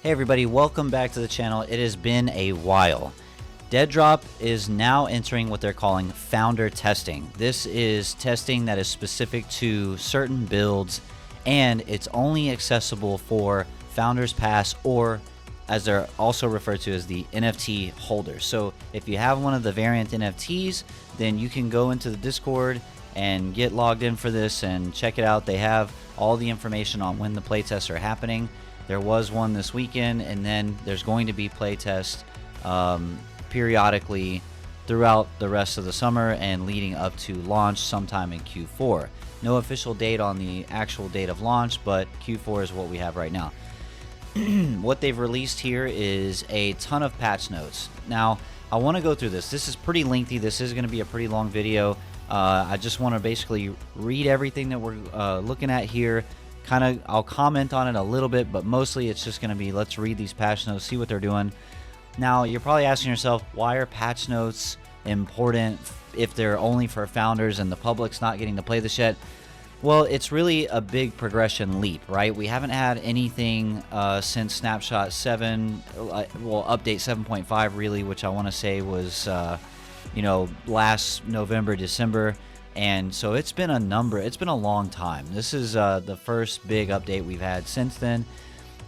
Hey everybody, welcome back to the channel. It has been a while. Deadrop is now entering what they're calling founder testing. This is testing that is specific to certain builds, and it's only accessible for Founders Pass, or as they're also referred to as the NFT holders. So if you have one of the variant NFTs, then you can go into the Discord and get logged in for this and check it out. They have all the information on when the playtests are happening. There was one this weekend, and then there's going to be playtests periodically throughout the rest of the summer and leading up to launch sometime in Q4. No official date on the actual date of launch, but Q4 is what we have right now. What they've released here is a ton of patch notes. Now, I want to go through this. This is pretty lengthy. This is going to be a pretty long video. I just want to basically read everything that we're looking at here. I'll comment on it a little bit, but mostly it's just going to be, let's read these patch notes, see what they're doing. Now, you're probably asking yourself, why are patch notes important if they're only for founders and the public's not getting to play this yet? Well, it's really a big progression leap, right? We haven't had anything since Snapshot 7, well, update 7.5 really, which I want to say was, last November, December. And so it's been a long time. This is the first big update we've had since then.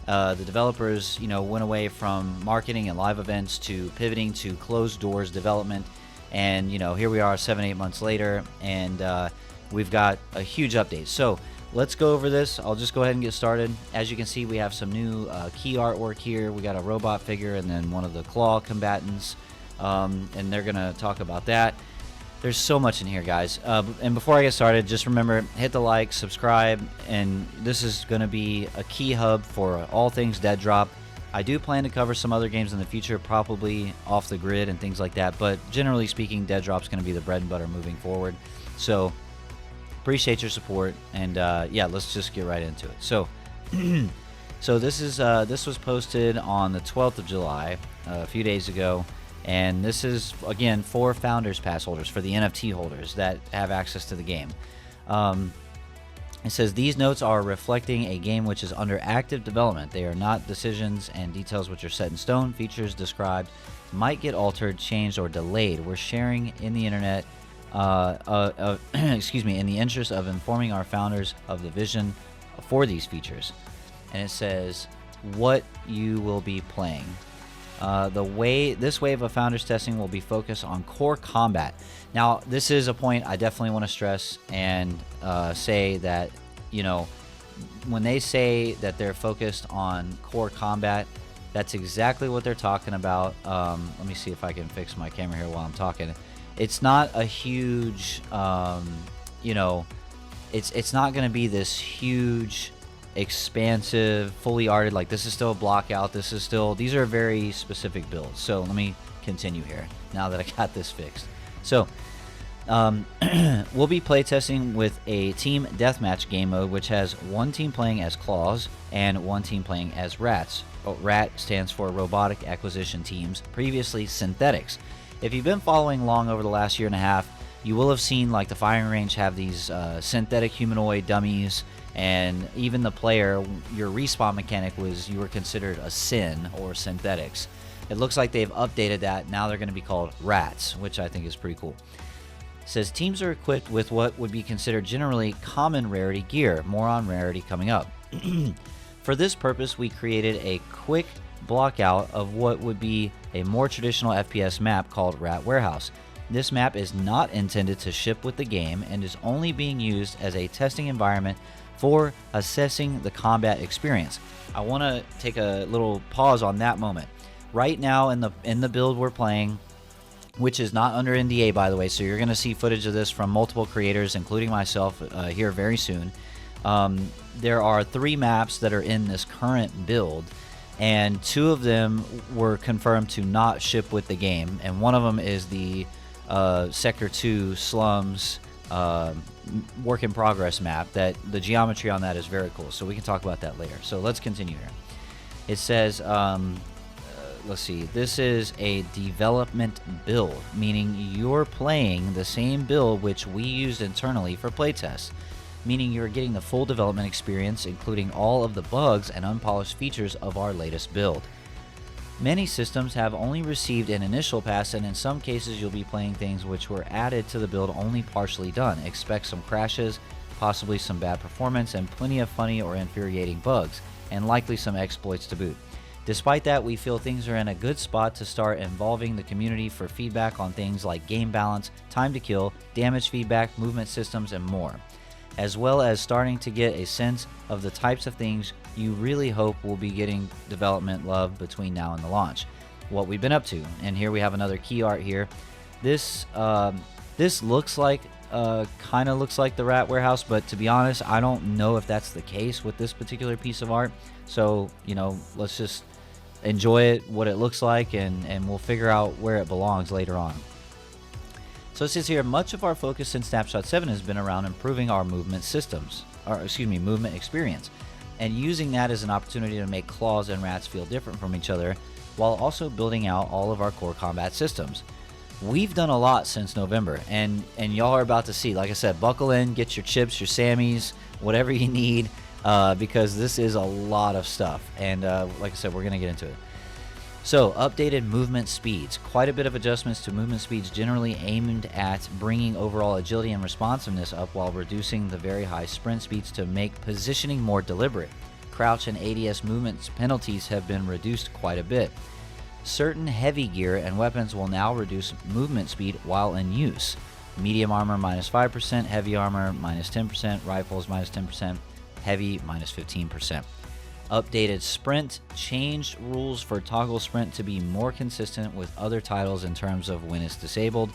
The developers, went away from marketing and live events to pivoting to closed doors development. And, here we are 7-8 months later, and we've got a huge update. So let's go over this. I'll just go ahead and get started. As you can see, we have some new key artwork here. We got a robot figure and then one of the claw combatants, and they're going to talk about that. There's so much in here, guys. And before I get started, just remember, hit the like, subscribe, and this is going to be a key hub for all things Deadrop. I do plan to cover some other games in the future, probably off the grid and things like that, but generally speaking, Deadrop's going to be the bread and butter moving forward. So, appreciate your support, and yeah, let's just get right into it. So, this was posted on the 12th of July, a few days ago. And this is, again, for Founders Pass holders, for the NFT holders that have access to the game. It says, these notes are reflecting a game which is under active development. They are not decisions and details which are set in stone. Features described might get altered, changed, or delayed. We're sharing in the internet, in the interest of informing our founders of the vision for these features. And it says what you will be playing. This wave of founders testing will be focused on core combat. Now, this is a point I definitely want to stress and say that, when they say that they're focused on core combat, that's exactly what they're talking about. Let me see if I can fix my camera here while I'm talking. It's not a huge, it's not going to be this huge, expansive, fully arted, like this is still a block out. These are very specific builds. So let me continue here now that I got this fixed. So we'll be playtesting with a team deathmatch game mode, which has one team playing as claws and one team playing as rats. RAT stands for robotic acquisition teams, previously synthetics. If you've been following along over the last year and a half, you will have seen like the firing range have these synthetic humanoid dummies. And even the player, your respawn mechanic was you were considered a syn or synthetics. It looks like they've updated that. Now they're going to be called rats, which I think is pretty cool. It says teams are equipped with what would be considered generally common rarity gear. More on rarity coming up. For this purpose, we created a quick block out of what would be a more traditional FPS map called Rat Warehouse. This map is not intended to ship with the game and is only being used as a testing environment for assessing the combat experience. I want to take a little pause on that moment. Right now in the build we're playing, which is not under NDA by the way, so you're going to see footage of this from multiple creators, including myself, here very soon. There are 3 maps that are in this current build, and 2 of them were confirmed to not ship with the game, and one of them is the Sector 2 Slums work in progress map. That the geometry on that is very cool, so we can talk about that later. So let's continue here. It says let's see, this is a development build, meaning you're playing the same build which we used internally for playtests. meaning you're getting the full development experience, including all of the bugs and unpolished features of our latest build. Many systems have only received an initial pass, and in some cases you'll be playing things which were added to the build only partially done. Expect some crashes, possibly some bad performance, and plenty of funny or infuriating bugs, and likely some exploits to boot. Despite that, we feel things are in a good spot to start involving the community for feedback on things like game balance, time to kill, damage feedback, movement systems, and more, as well as starting to get a sense of the types of things you really hope will be getting development love between now and the launch. What we've been up to, and here we have another key art here. This looks like kind of looks like the Rat Warehouse, but to be honest, I don't know if that's the case with this particular piece of art. So, you know, let's just enjoy it, what it looks like, and we'll figure out where it belongs later on. So it says here, much of our focus in Snapshot 7 has been around improving our movement systems, or excuse me, movement experience, and using that as an opportunity to make claws and rats feel different from each other, while also building out all of our core combat systems. We've done a lot since November, and y'all are about to see. Like I said, buckle in, get your chips, your Sammies, whatever you need, because this is a lot of stuff, and like I said, we're going to get into it. So, updated movement speeds. Quite a bit of adjustments to movement speeds, generally aimed at bringing overall agility and responsiveness up while reducing the very high sprint speeds to make positioning more deliberate. Crouch and ADS movement penalties have been reduced quite a bit. Certain heavy gear and weapons will now reduce movement speed while in use. Medium armor minus 5%, heavy armor minus 10%, rifles minus 10%, heavy minus 15%. Updated sprint, changed rules for toggle sprint to be more consistent with other titles in terms of when it's disabled.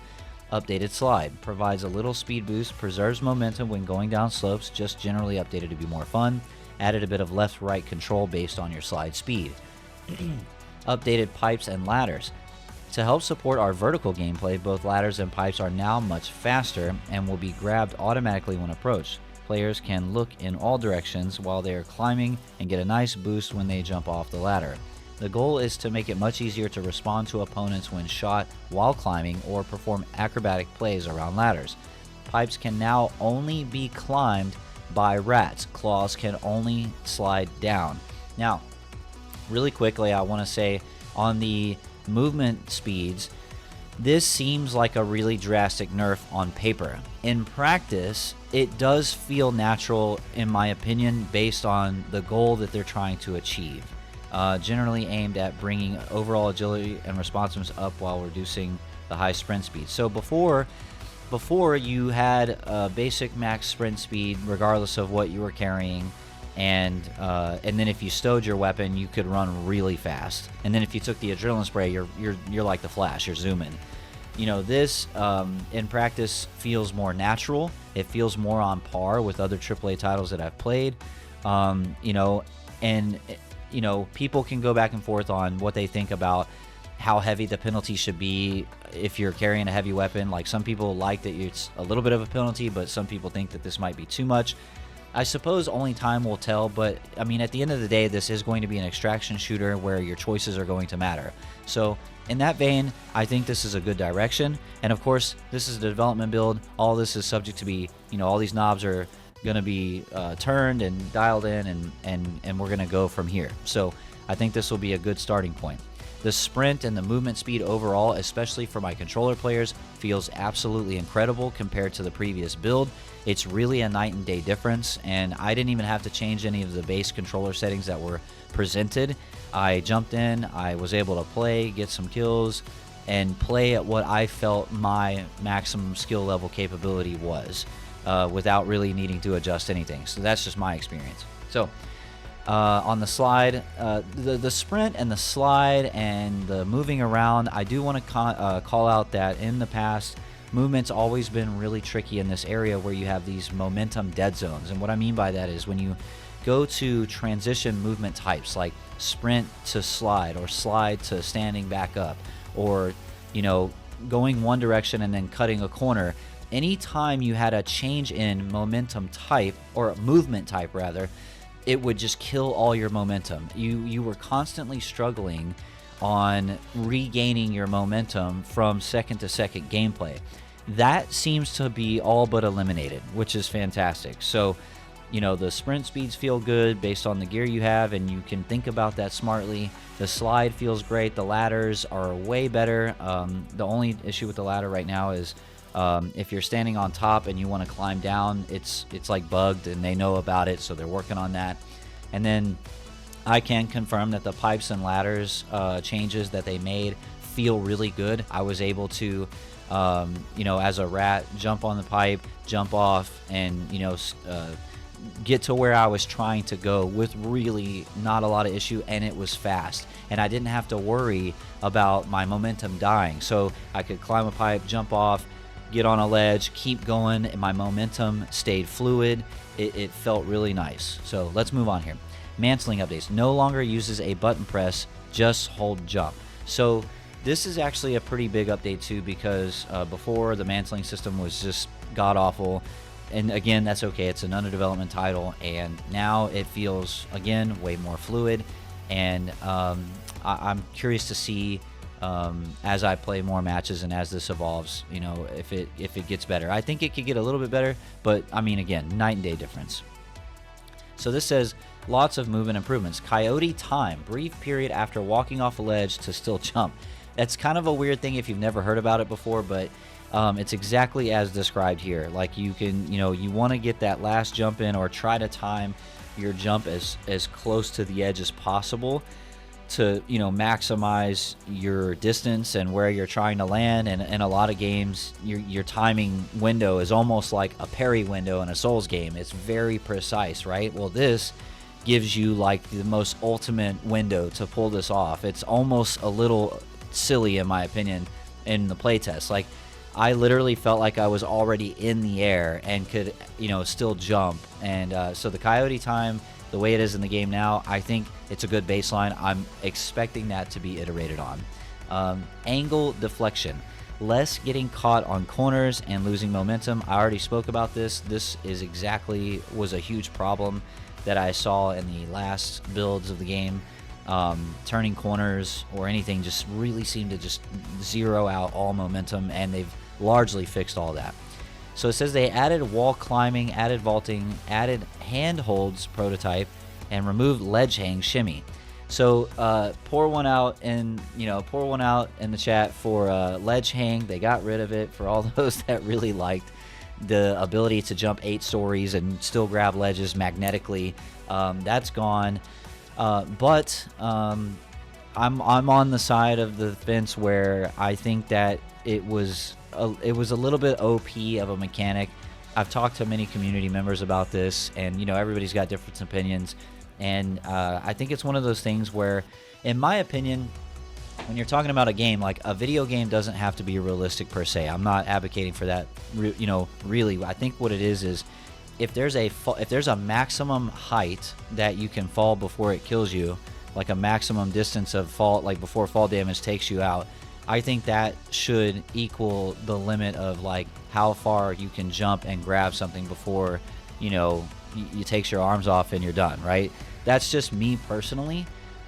Updated slide, provides a little speed boost, preserves momentum when going down slopes, just generally updated to be more fun. Added a bit of left-right control based on your slide speed. Updated pipes and ladders. To help support our vertical gameplay, both ladders and pipes are now much faster and will be grabbed automatically when approached. Players can look in all directions while they are climbing and get a nice boost when they jump off the ladder. The goal is to make it much easier to respond to opponents when shot while climbing or perform acrobatic plays around ladders. Pipes can now only be climbed by rats. Claws can only slide down. Now, really quickly, I want to say on the movement speeds, this seems like a really drastic nerf on paper. In practice, it does feel natural, in my opinion, based on the goal that they're trying to achieve. Generally aimed at bringing overall agility and responsiveness up while reducing the high sprint speed. So before you had a basic max sprint speed regardless of what you were carrying, and then if you stowed your weapon, you could run really fast. And then if you took the adrenaline spray, you're like the Flash, you're zooming. You know, this in practice feels more natural. It feels more on par with other AAA titles that I've played. You know, and you know, people can go back and forth on what they think about how heavy the penalty should be if you're carrying a heavy weapon. Like, some people like that it's a little bit of a penalty, but some people think that this might be too much. I suppose only time will tell, but I mean, at the end of the day, this is going to be an extraction shooter where your choices are going to matter. So in that vein, I think this is a good direction. And of course, this is a development build. All this is subject to be, you know, all these knobs are going to be turned and dialed in, and we're going to go from here. So I think this will be a good starting point. The sprint and the movement speed overall, especially for my controller players, feels absolutely incredible compared to the previous build. It's really a night and day difference, and I didn't even have to change any of the base controller settings that were presented. I jumped in, I was able to play, get some kills, and play at what I felt my maximum skill level capability was, without really needing to adjust anything. So that's just my experience. So on the slide, the sprint and the slide and the moving around, I do want to call out that in the past, movement's always been really tricky in this area where you have these momentum dead zones. And what I mean by that is when you go to transition movement types like sprint to slide, or slide to standing back up, or, you know, going one direction and then cutting a corner, anytime you had a change in momentum type, or movement type rather, it would just kill all your momentum. You were constantly struggling on regaining your momentum from second to second gameplay. That seems to be all but eliminated, which is fantastic. So, you know, the sprint speeds feel good based on the gear you have, and you can think about that smartly. The slide feels great. The ladders are way better. The only issue with the ladder right now is if you're standing on top and you want to climb down, it's like bugged, and they know about it, so they're working on that. And then I can confirm that the pipes and ladders changes that they made feel really good. I was able to, you know, as a rat, jump on the pipe, jump off, and, you know, get to where I was trying to go with really not a lot of issue, and it was fast. And I didn't have to worry about my momentum dying. So I could climb a pipe, jump off, get on a ledge, keep going, and my momentum stayed fluid. It felt really nice. So let's move on here. Mantling updates. No longer uses a button press, just hold jump. So this is actually a pretty big update too, because before the mantling system was just god-awful. And again, that's okay. It's an under development title, and now it feels, again, way more fluid. And I'm curious to see as I play more matches and as this evolves, you know, if it gets better. I think it could get a little bit better, but I mean, again, night and day difference. So this says lots of movement improvements. Coyote time, brief period after walking off a ledge to still jump. That's kind of a weird thing if you've never heard about it before, but it's exactly as described here. Like, you can, you know, you want to get that last jump in, or try to time your jump as close to the edge as possible to, you know, maximize your distance and where you're trying to land. And in a lot of games, your timing window is almost like a parry window in a Souls game. It's very precise, right? Well, this gives you like the most ultimate window to pull this off. It's almost a little silly, in my opinion, in the playtest. Like, I literally felt like I was already in the air and could, you know, still jump. And so the coyote time, the way it is in the game now, I think it's a good baseline. I'm expecting that to be iterated on. Angle deflection. Less getting caught on corners and losing momentum. I already spoke about this. This is was a huge problem that I saw in the last builds of the game. Turning corners or anything just really seemed to just zero out all momentum, and they've largely fixed all that. So it says they added wall climbing, added vaulting, added handholds prototype, and removed ledge hang shimmy. So pour one out in the chat for ledge hang. They got rid of it for all those that really liked the ability to jump 8 stories and still grab ledges magnetically. That's gone. But I'm on the side of the fence where I think that it was a little bit OP of a mechanic. I've talked to many community members about this, and, you know, everybody's got different opinions. And I think it's one of those things where, in my opinion, when you're talking about a game, like a video game doesn't have to be realistic per se. I'm not advocating for that. You know, really, I think what it is if there's a maximum height that you can fall before it kills you, like a maximum distance of fall, like before fall damage takes you out, I think that should equal the limit of like how far you can jump and grab something before, you know, you takes your arms off and you're done, right? That's just me personally.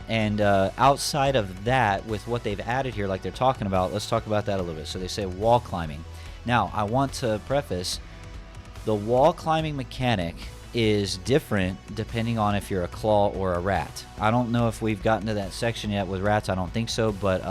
And outside of that, with what they've added here, like they're talking about, let's talk about that a little bit. So they say wall climbing. Now, I want to preface, the wall climbing mechanic is different depending on if you're a claw or a rat. I don't know if we've gotten to that section yet with rats. I don't think so, but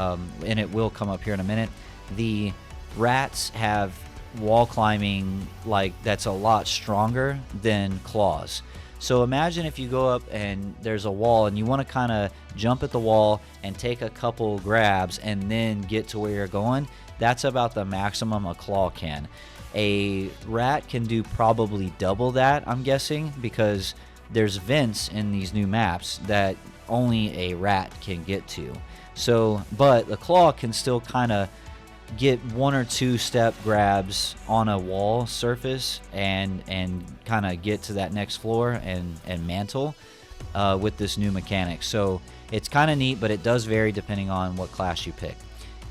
and it will come up here in a minute. The rats have wall climbing like that's a lot stronger than claws. So imagine if you go up and there's a wall and you want to kind of jump at the wall and take a couple grabs and then get to where you're going. That's about the maximum a claw can. A rat can do probably double that, I'm guessing, because there's vents in these new maps that only a rat can get to. So, but the claw can still kind of get 1 or 2 step grabs on a wall surface and kind of get to that next floor and mantle with this new mechanic. So it's kind of neat, but it does vary depending on what class you pick.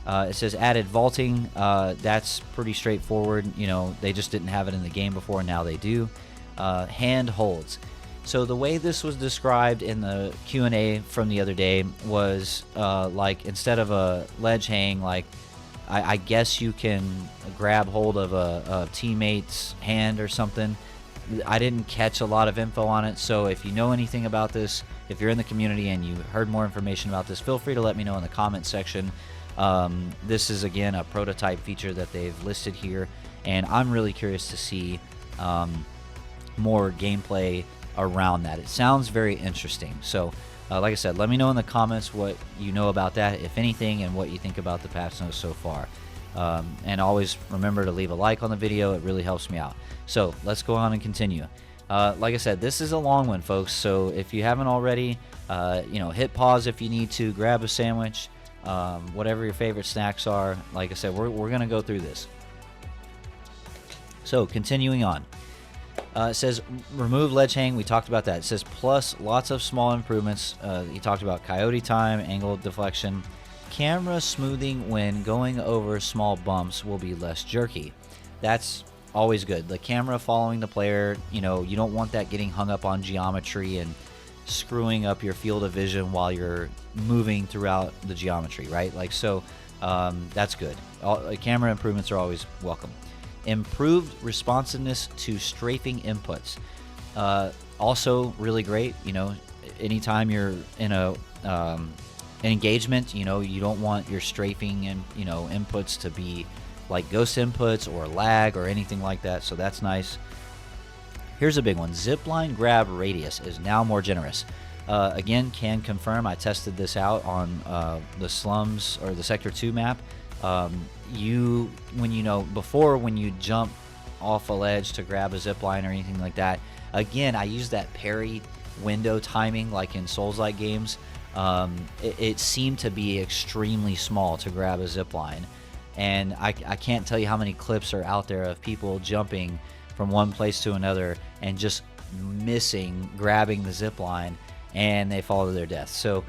It says added vaulting. That's pretty straightforward. You know, they just didn't have it in the game before. Now they do. Hand holds. So the way this was described in the Q&A from the other day was like instead of a ledge hang, like I guess you can grab hold of a teammate's hand or something. I didn't catch a lot of info on it, so if you know anything about this, if you're in the community and you heard more information about this, feel free to let me know in the comment section. This is, again, a prototype feature that they've listed here, and I'm really curious to see more gameplay around that. It sounds very interesting. So like I said, let me know in the comments what you know about that, if anything, and what you think about the patch notes so far. And always remember to leave a like on the video. It really helps me out. So let's go on and continue. Like I said, this is a long one, folks, so if you haven't already, hit pause if you need to, grab a sandwich, whatever your favorite snacks are. Like I said, we're going to go through this. So continuing on. It says remove ledge hang. We talked about that. It says plus lots of small improvements. You talked about coyote time, angle deflection. Camera smoothing when going over small bumps will be less jerky. That's always good. The camera following the player, you don't want that getting hung up on geometry and screwing up your field of vision while you're moving throughout the geometry, right? That's good. Camera improvements are always welcome. Improved responsiveness to strafing inputs. Also really great. Anytime you're in an engagement, you don't want your strafing and inputs to be like ghost inputs or lag or anything like that. So that's nice. Here's a big one. Zipline grab radius is now more generous. Again, can confirm. I tested this out on the slums or the Sector 2 map. Before, when you jump off a ledge to grab a zip line or anything like that, again, I use that parry window timing like in Souls-like games. It seemed to be extremely small to grab a zip line, and I can't tell you how many clips are out there of people jumping from one place to another and just missing grabbing the zip line, and they fall to their death. So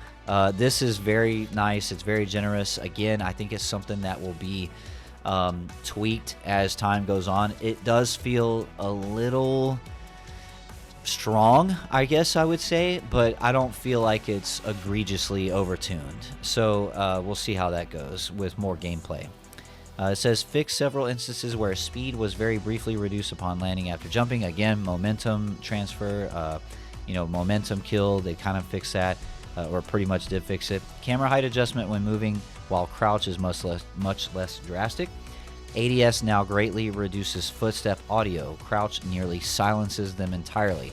this is very nice. It's very generous. Again, I think it's something that will be tweaked as time goes on. It does feel a little strong, I guess I would say, but I don't feel like it's egregiously overtuned. So we'll see how that goes with more gameplay. It says fix several instances where speed was very briefly reduced upon landing after jumping. Again, momentum transfer, momentum kill. They kind of fixed that, or pretty much did fix it. Camera height adjustment when moving while crouch is much less drastic. ADS now greatly reduces footstep audio. Crouch nearly silences them entirely.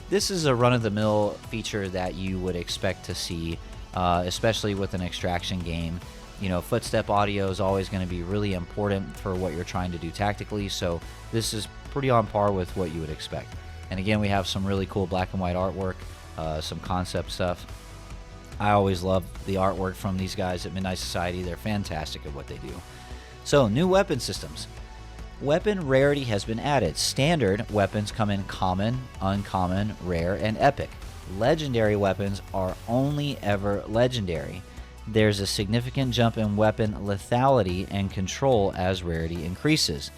This is a run-of-the-mill feature that you would expect to see, especially with an extraction game. Footstep audio is always going to be really important for what you're trying to do tactically, so this is pretty on par with what you would expect. And again, we have some really cool black and white artwork, some concept stuff. I always love the artwork from these guys at Midnight Society. They're fantastic at what they do. So, new weapon systems. Weapon rarity has been added. Standard weapons come in common, uncommon, rare, and epic. Legendary weapons are only ever legendary. There's a significant jump in weapon lethality and control as rarity increases.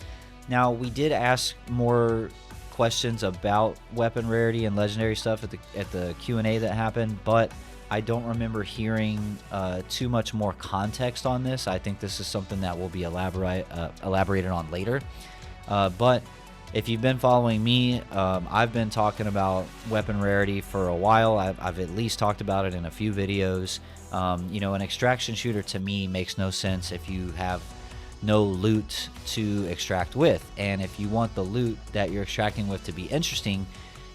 Now, we did ask more questions about weapon rarity and legendary stuff at the Q&A that happened, but I don't remember hearing too much more context on this. I think this is something that will be elaborated on later. But if you've been following me, I've been talking about weapon rarity for a while. I've at least talked about it in a few videos. An extraction shooter to me makes no sense if you have no loot to extract with. And if you want the loot that you're extracting with to be interesting,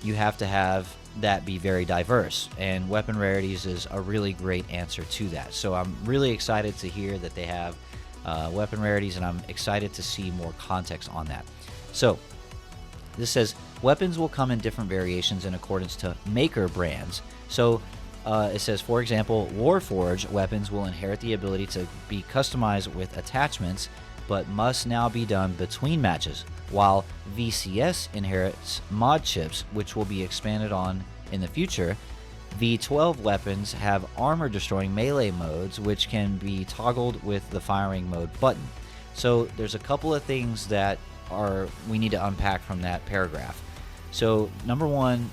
you have to have that be very diverse. And weapon rarities is a really great answer to that. So I'm really excited to hear that they have weapon rarities, and I'm excited to see more context on that. So this says weapons will come in different variations in accordance to maker brands. So it says, for example, Warforged weapons will inherit the ability to be customized with attachments, but must now be done between matches, while VCS inherits mod chips, which will be expanded on in the future. V12 weapons have armor-destroying melee modes, which can be toggled with the firing mode button. So there's a couple of things that we need to unpack from that paragraph. So number one,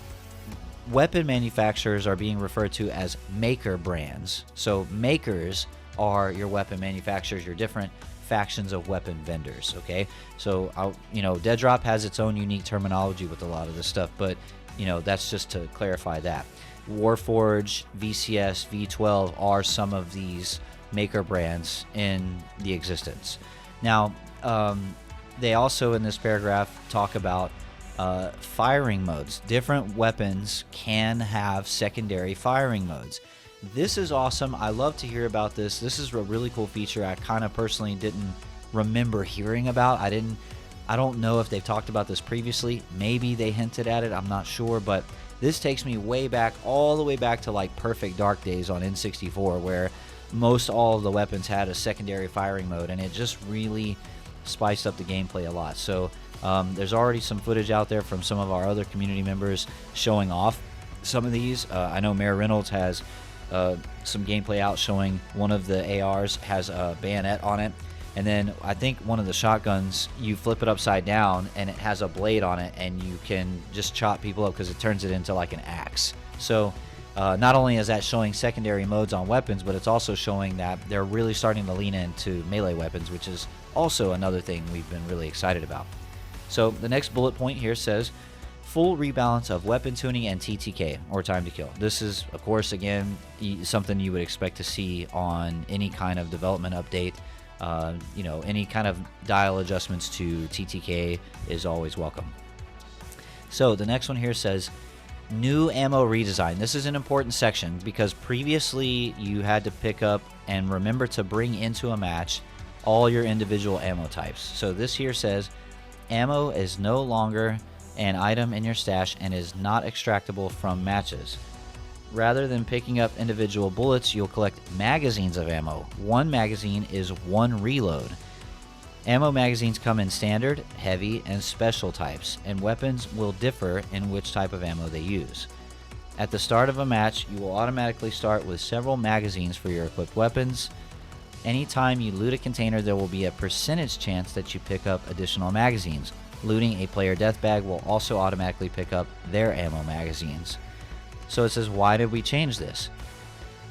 weapon manufacturers are being referred to as maker brands. So makers are your weapon manufacturers, your different factions of weapon vendors. Okay, so Deadrop has its own unique terminology with a lot of this stuff, but that's just to clarify that. Warforge, VCS, V12 are some of these maker brands in the existence. Now, they also in this paragraph talk about firing modes. Different weapons can have secondary firing modes. This is awesome. I love to hear about this. This is a really cool feature I kind of personally didn't remember hearing about. I don't know if they've talked about this previously. Maybe they hinted at it. I'm not sure, but this takes me way back, all the way back to like Perfect Dark days on N64, where most all of the weapons had a secondary firing mode, and it just really spiced up the gameplay a lot. So there's already some footage out there from some of our other community members showing off some of these. I know Mayor Reynolds has some gameplay out showing one of the ARs has a bayonet on it, and then I think one of the shotguns, you flip it upside down and it has a blade on it, and you can just chop people up because it turns it into like an axe. So not only is that showing secondary modes on weapons, but it's also showing that they're really starting to lean into melee weapons, which is also another thing we've been really excited about. So the next bullet point here says full rebalance of weapon tuning and TTK, or time to kill. This is, of course, again, something you would expect to see on any kind of development update. Any kind of dial adjustments to TTK is always welcome. So the next one here says new ammo redesign. This is an important section because previously you had to pick up and remember to bring into a match all your individual ammo types. So this here says ammo is no longer an item in your stash and is not extractable from matches. Rather than picking up individual bullets, you'll collect magazines of ammo. One magazine is one reload. Ammo magazines come in standard, heavy, and special types, and weapons will differ in which type of ammo they use. At the start of a match, you will automatically start with several magazines for your equipped weapons. Anytime you loot a container, there will be a percentage chance that you pick up additional magazines. Looting a player death bag will also automatically pick up their ammo magazines. So it says, why did we change this?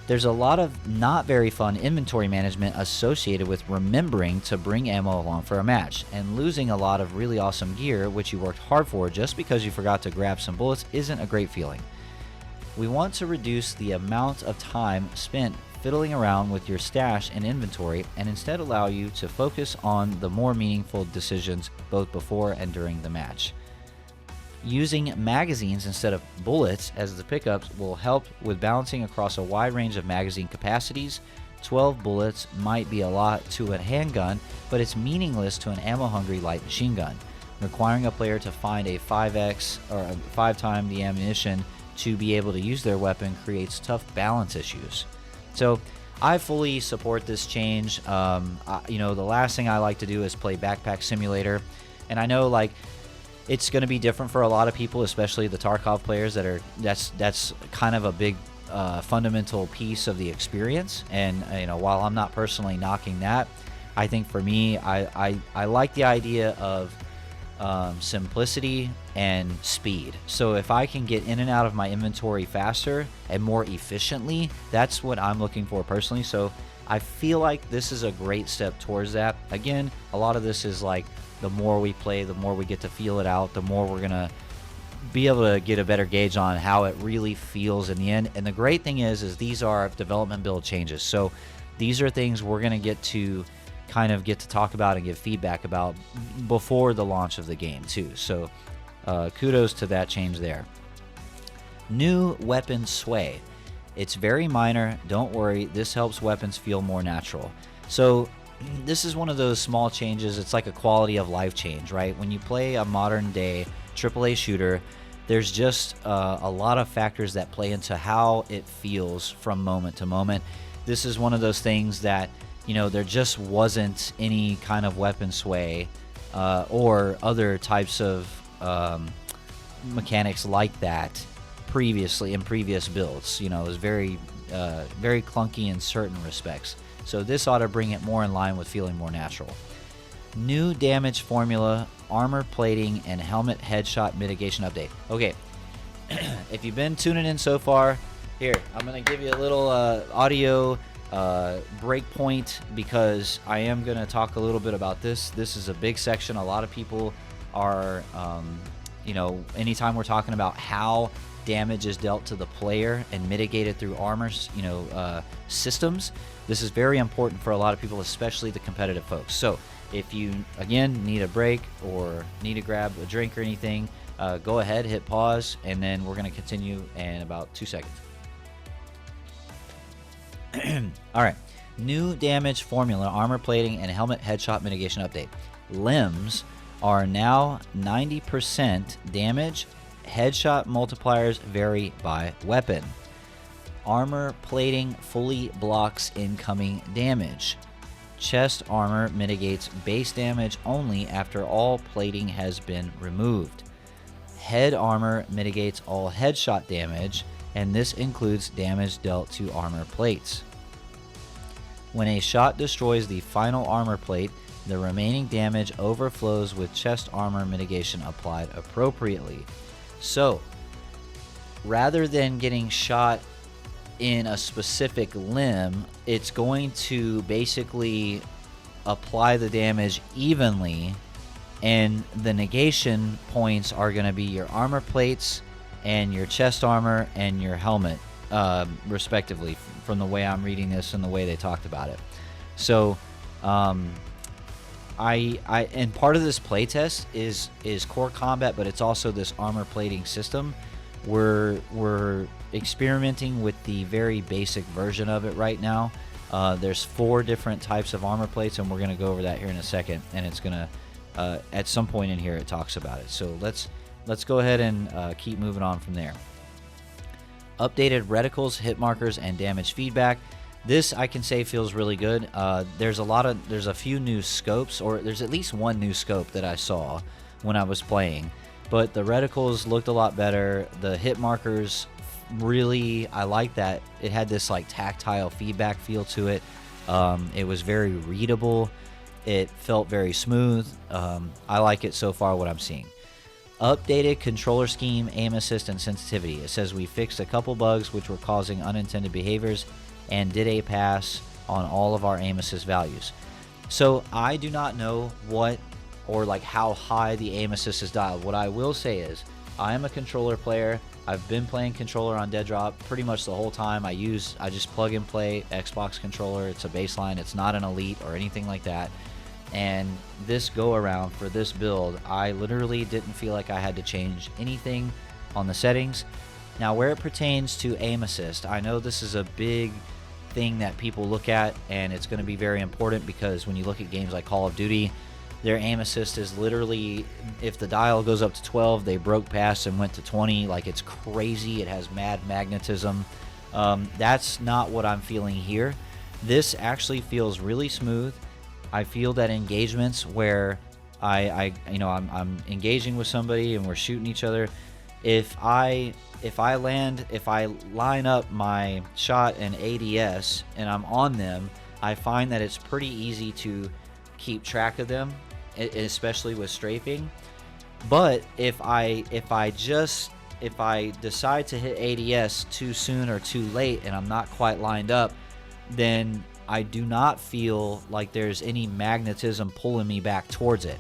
There's a lot of not very fun inventory management associated with remembering to bring ammo along for a match, and losing a lot of really awesome gear which you worked hard for just because you forgot to grab some bullets isn't a great feeling. We want to reduce the amount of time spent fiddling around with your stash and inventory and instead allow you to focus on the more meaningful decisions both before and during the match. Using magazines instead of bullets as the pickups will help with balancing across a wide range of magazine capacities. 12 bullets might be a lot to a handgun, but it's meaningless to an ammo-hungry light machine gun. Requiring a player to find a 5x or 5 times the ammunition to be able to use their weapon creates tough balance issues. So I fully support this change. The last thing I like to do is play Backpack Simulator, and I know it's going to be different for a lot of people, especially the Tarkov players that's kind of a big fundamental piece of the experience. And while I'm not personally knocking that, I think for me, I like the idea of simplicity and speed. So if I can get in and out of my inventory faster and more efficiently, that's what I'm looking for personally. So I feel like this is a great step towards that. Again, a lot of this is the more we play, the more we get to feel it out, the more we're gonna be able to get a better gauge on how it really feels in the end. And the great thing is these are development build changes, so these are things we're gonna get to talk about and give feedback about before the launch of the game too. So kudos to that change there. New weapon sway. It's very minor, don't worry, this helps weapons feel more natural. So this is one of those small changes. It's like a quality of life change, right? When you play a modern day AAA shooter, there's just a lot of factors that play into how it feels from moment to moment. This is one of those things that there just wasn't any kind of weapon sway or other types of mechanics like that previously in previous builds. It was very clunky in certain respects. So this ought to bring it more in line with feeling more natural. New damage formula, armor plating, and helmet headshot mitigation update. Okay, if you've been tuning in so far, here, I'm going to give you a little audio breakpoint, because I am going to talk a little bit about this. This is a big section. A lot of people are, anytime we're talking about how damage is dealt to the player and mitigated through armor, systems, this is very important for a lot of people, especially the competitive folks. So if you, again, need a break or need to grab a drink or anything, go ahead, hit pause, and then we're going to continue in about 2 seconds. All right. New damage formula, armor plating, and helmet headshot mitigation update. Limbs are now 90% damage. Headshot multipliers vary by weapon. Armor plating fully blocks incoming damage. Chest armor mitigates base damage only after all plating has been removed. Head armor mitigates all headshot damage, and this includes damage dealt to armor plates. When a shot destroys the final armor plate, the remaining damage overflows with chest armor mitigation applied appropriately. So, rather than getting shot in a specific limb, it's going to basically apply the damage evenly, and the negation points are going to be your armor plates and your chest armor and your helmet, respectively, from the way I'm reading this and the way they talked about it. So and part of this playtest is core combat, but it's also this armor plating system. We're experimenting with the very basic version of it right now. There's 4 different types of armor plates, and we're going to go over that here in a second, and it's going to at some point in here it talks about it. So let's go ahead and keep moving on from there. Updated reticles, hit markers, and damage feedback. This, I can say, feels really good. There's a few new scopes, or there's at least one new scope that I saw when I was playing. But the reticles looked a lot better. The hit markers, really, I like that. It had this like tactile feedback feel to it. It was very readable. It felt very smooth. I like it so far, what I'm seeing. Updated controller scheme, aim assist, and sensitivity. It says we fixed a couple bugs which were causing unintended behaviors and did a pass on all of our aim assist values. So I do not know what or like how high the aim assist is dialed. What I will say is I am a controller player. I've been playing controller on Deadrop pretty much the whole time. I just plug and play Xbox controller. It's a baseline. It's not an elite or anything like that. And this go around for this build, I literally didn't feel like I had to change anything on the settings. Now, where it pertains to aim assist, I know this is a big thing that people look at, and it's going to be very important because when you look at games like Call of Duty, their aim assist is literally, if the dial goes up to 12, they broke past and went to 20. Like, it's crazy. It has mad magnetism. That's not what I'm feeling here. This actually feels really smooth. I feel that engagements where I'm engaging with somebody and we're shooting each other, if I line up my shot and ADS and I'm on them, I find that it's pretty easy to keep track of them, especially with strafing. But if I decide to hit ADS too soon or too late and I'm not quite lined up, then I do not feel like there's any magnetism pulling me back towards it.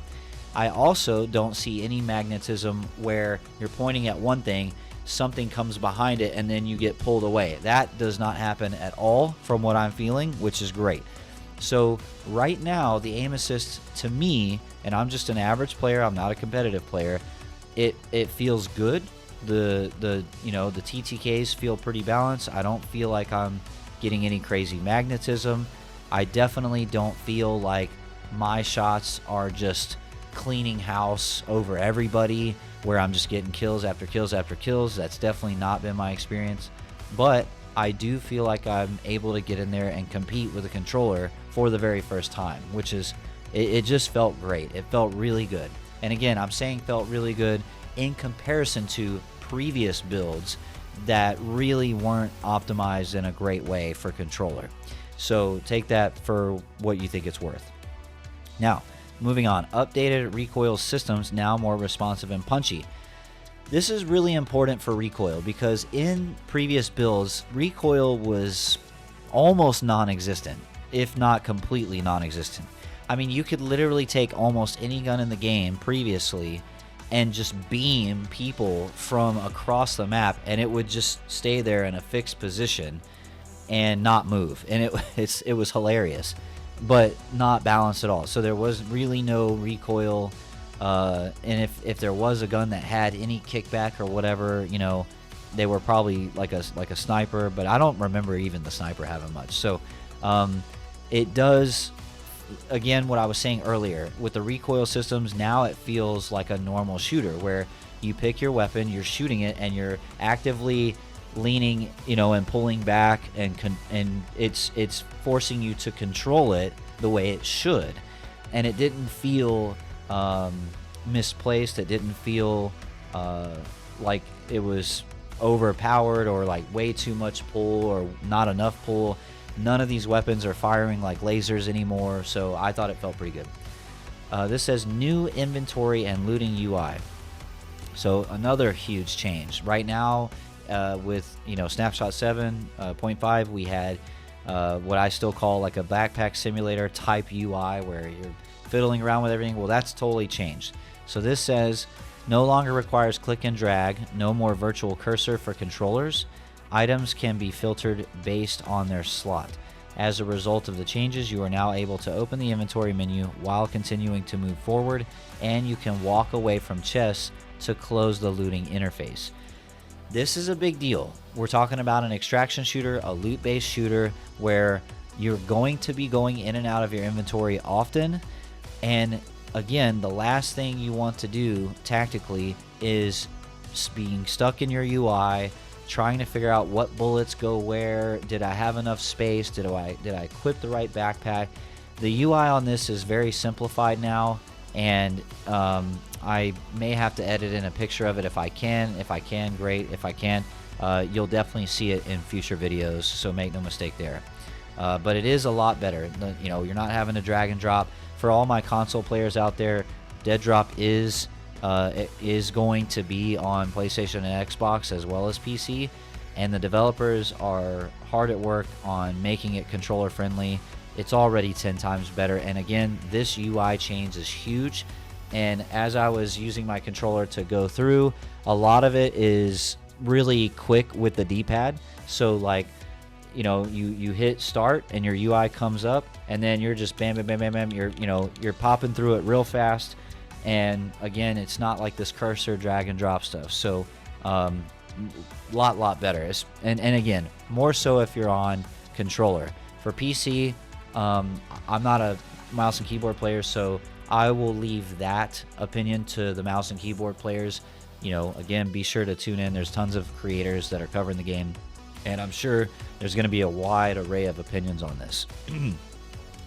I also don't see any magnetism where you're pointing at one thing, something comes behind it, and then you get pulled away. That does not happen at all from what I'm feeling, which is great. So right now, the aim assist to me, and I'm just an average player, I'm not a competitive player, it feels good. The TTKs feel pretty balanced. I don't feel like I'm getting any crazy magnetism. I definitely don't feel like my shots are just cleaning house over everybody, where I'm just getting kills after kills after kills. That's definitely not been my experience. But I do feel like I'm able to get in there and compete with a controller for the very first time, which is, it just felt great. It felt really good. And again, I'm saying felt really good in comparison to previous builds that really weren't optimized in a great way for controller. So take that for what you think it's worth. Now, moving on, updated recoil systems, now more responsive and punchy. This is really important for recoil because in previous builds, recoil was almost non-existent, if not completely non-existent. I mean, you could literally take almost any gun in the game previously and just beam people from across the map, and it would just stay there in a fixed position and not move. And it was hilarious, but not balanced at all. So there was really no recoil. And if there was a gun that had any kickback or whatever, you know, they were probably like a sniper, but I don't remember even the sniper having much. So it does, again, what I was saying earlier with the recoil systems, now it feels like a normal shooter where you pick your weapon, you're shooting it, and you're actively leaning, you know, and pulling back, and it's forcing you to control it the way it should. And it didn't feel misplaced. It didn't feel like it was overpowered or like way too much pull or not enough pull. None of these weapons are firing like lasers anymore, so I thought it felt pretty good. This says new inventory and looting UI. So another huge change. Right now, with, you know, Snapshot 7.5, we had what I still call like a backpack simulator type UI where you're fiddling around with everything. Well, that's totally changed. So this says no longer requires click and drag, no more virtual cursor for controllers. Items can be filtered based on their slot. As a result of the changes, you are now able to open the inventory menu while continuing to move forward, and you can walk away from chests to close the looting interface. This is a big deal. We're talking about an extraction shooter, a loot-based shooter, where you're going to be going in and out of your inventory often. And again, the last thing you want to do tactically is being stuck in your UI, trying to figure out what bullets go where. Did I have enough space? Did I equip the right backpack? The UI on this is very simplified now, and I may have to edit in a picture of it if I can. If I can, great. If I can't, you'll definitely see it in future videos, so make no mistake there. But it is a lot better. You know, you're not having to drag and drop. For all my console players out there, Deadrop is going to be on PlayStation and Xbox as well as PC, and the developers are hard at work on making it controller friendly. It's already 10 times better, and again, this UI change is huge. And as I was using my controller to go through, a lot of it is really quick with the D-pad. So like, you know, you hit start and your UI comes up, and then you're just bam, bam, bam, bam, bam. You're popping through it real fast. And again, it's not like this cursor drag and drop stuff. So lot better. And again, more so if you're on controller. For PC, I'm not a mouse and keyboard player, so I will leave that opinion to the mouse and keyboard players. You know, again, be sure to tune in. There's tons of creators that are covering the game, and I'm sure there's going to be a wide array of opinions on this.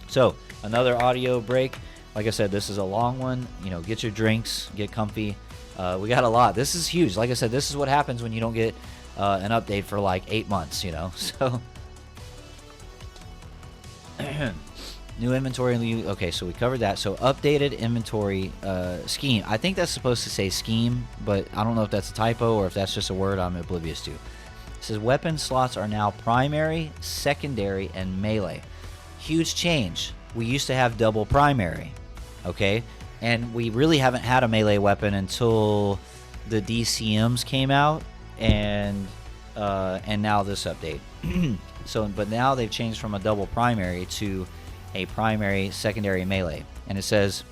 So, another audio break. Like I said, this is a long one. You know, get your drinks, get comfy. We got a lot. This is huge. Like I said, this is what happens when you don't get an update for like 8 months, you know. So, new inventory. Okay, so we covered that. So, updated inventory scheme. I think that's supposed to say scheme, but I don't know if that's a typo or if that's just a word I'm oblivious to. It says weapon slots are now primary, secondary, and melee. Huge change. We used to have double primary, okay? And we really haven't had a melee weapon until the DCMs came out, and now this update. But now they've changed from a double primary to a primary, secondary, melee. And it says,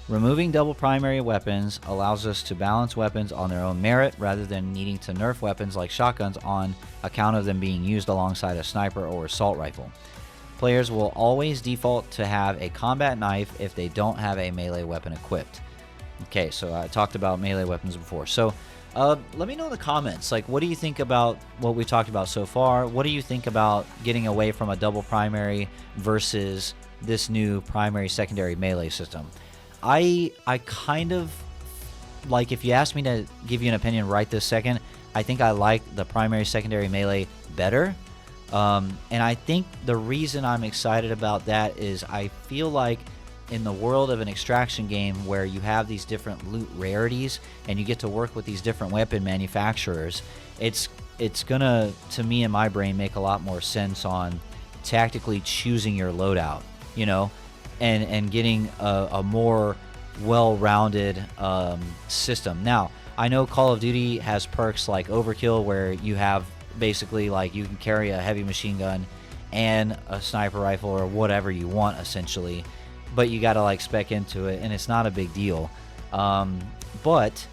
removing double primary weapons allows us to balance weapons on their own merit rather than needing to nerf weapons like shotguns on account of them being used alongside a sniper or assault rifle. Players will always default to have a combat knife if they don't have a melee weapon equipped. Okay, so I talked about melee weapons before. So let me know in the comments, like, what do you think about what we talked about so far? What do you think about getting away from a double primary versus this new primary, secondary, melee system? I kind of, like, if you asked me to give you an opinion right this second, I think I like the primary, secondary, melee better. And I think the reason I'm excited about that is I feel like in the world of an extraction game where you have these different loot rarities and you get to work with these different weapon manufacturers, it's it's gonna, to me in my brain, make a lot more sense on tactically choosing your loadout, you know, and getting a more well-rounded system. Now, I know Call of Duty has perks like Overkill, where you have basically like you can carry a heavy machine gun and a sniper rifle or whatever you want essentially, but you got to like spec into it, and it's not a big deal. But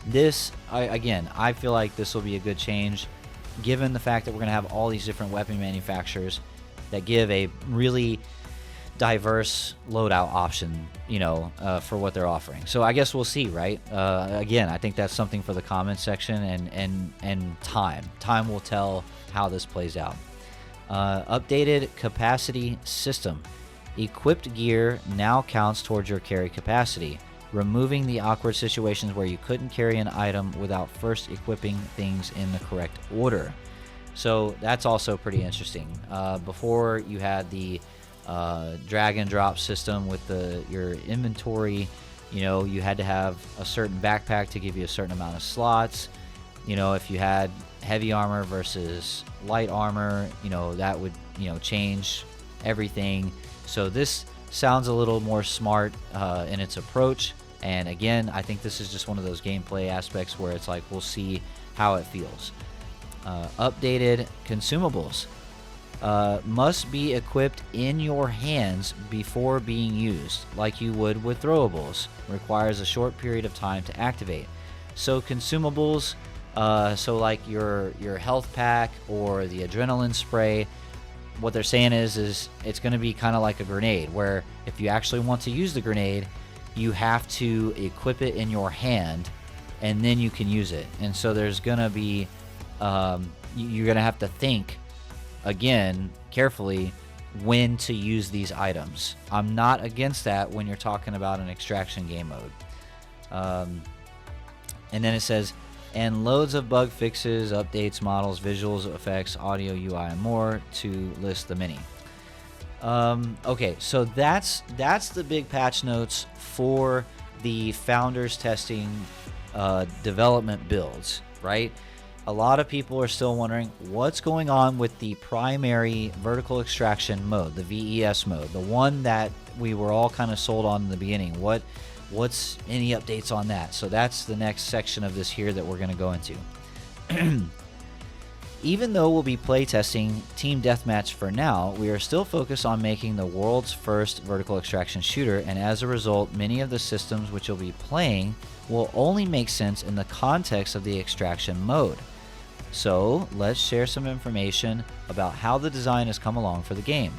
this, I feel like this will be a good change, given the fact that we're going to have all these different weapon manufacturers that give a really diverse loadout option, you know, for what they're offering. So I guess we'll see, right? Again, I think that's something for the comments section, and time will tell how this plays out. Updated capacity system. Equipped gear now counts towards your carry capacity, removing the awkward situations where you couldn't carry an item without first equipping things in the correct order. So that's also pretty interesting. Before, you had the drag and drop system with your inventory. You know, you had to have a certain backpack to give you a certain amount of slots. You know, if you had heavy armor versus light armor, you know, that would, you know, change everything. So this sounds a little more smart in its approach. And again, I think this is just one of those gameplay aspects where it's like, we'll see how it feels. Updated consumables. Must be equipped in your hands before being used, like you would with throwables. Requires a short period of time to activate. So consumables, so like your health pack or the adrenaline spray, what they're saying is it's going to be kind of like a grenade, where if you actually want to use the grenade, you have to equip it in your hand, and then you can use it. And so there's going to be, you're going to have to think again carefully when to use these items. I'm not against that when you're talking about an extraction game mode. And then it says, and loads of bug fixes, updates, models, visuals, effects, audio, UI, and more, to list the many. Okay, so that's the big patch notes for the founders testing development builds, right? A lot of people are still wondering what's going on with the primary vertical extraction mode, the VES mode, the one that we were all kind of sold on in the beginning. What's any updates on that? So that's the next section of this here that we're going to go into. Even though we'll be playtesting Team Deathmatch for now, we are still focused on making the world's first vertical extraction shooter, and as a result, many of the systems which you'll be playing will only make sense in the context of the extraction mode. So let's share some information about how the design has come along for the game.